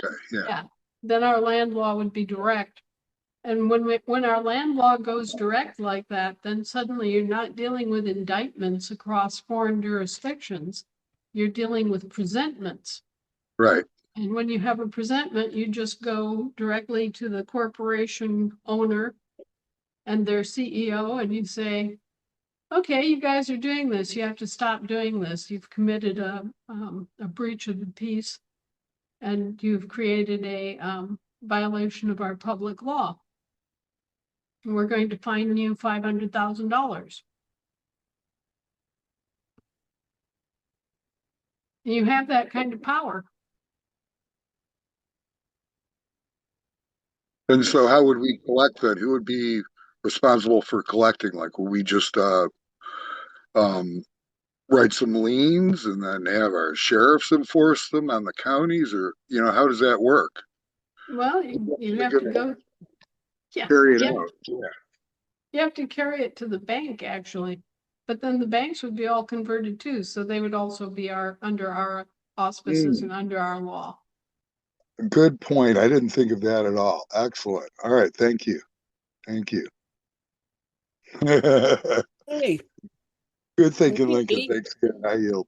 Okay, yeah. Then our land law would be direct. And when our land law goes direct like that, then suddenly you're not dealing with indictments across foreign jurisdictions. You're dealing with presentments. Right. And when you have a presentment, you just go directly to the corporation owner and their CEO, and you say, okay, you guys are doing this. You have to stop doing this. You've committed a breach of the peace, and you've created a violation of our public law. And we're going to fine you $500,000. You have that kind of power. And so how would we collect that? Who would be responsible for collecting? Like, will we just write some liens and then have our sheriffs enforce them on the counties, or how does that work? Well, you have to go. Yeah, carry it out. Yeah. You have to carry it to the bank, actually, but then the banks would be all converted too, so they would also be under our auspices and under our law. Good point. I didn't think of that at all. Excellent. All right. Thank you. Thank you. Hey, Good thinking, Lincoln. Thanks again. I yield.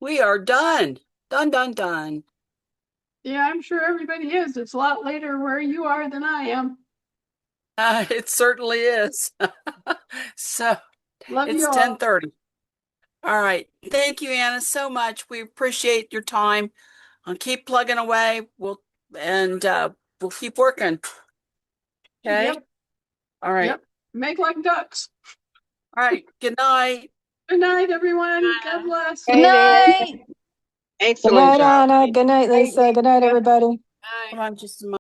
We are done. Done, done, done. Yeah, I'm sure everybody is. It's a lot later where you are than I am. It certainly is. So Love it's you all. 10:30. All right. Thank you, Anna, so much. We appreciate your time. I'll keep plugging away. We'll keep working. Okay. Yep. All right. Yep. Make like ducks. All right. Good night. Good night, everyone. God bless. Good night. Good Excellent night, job. Anna. Good night, Lisa. Good night, everybody. Hold on just a moment.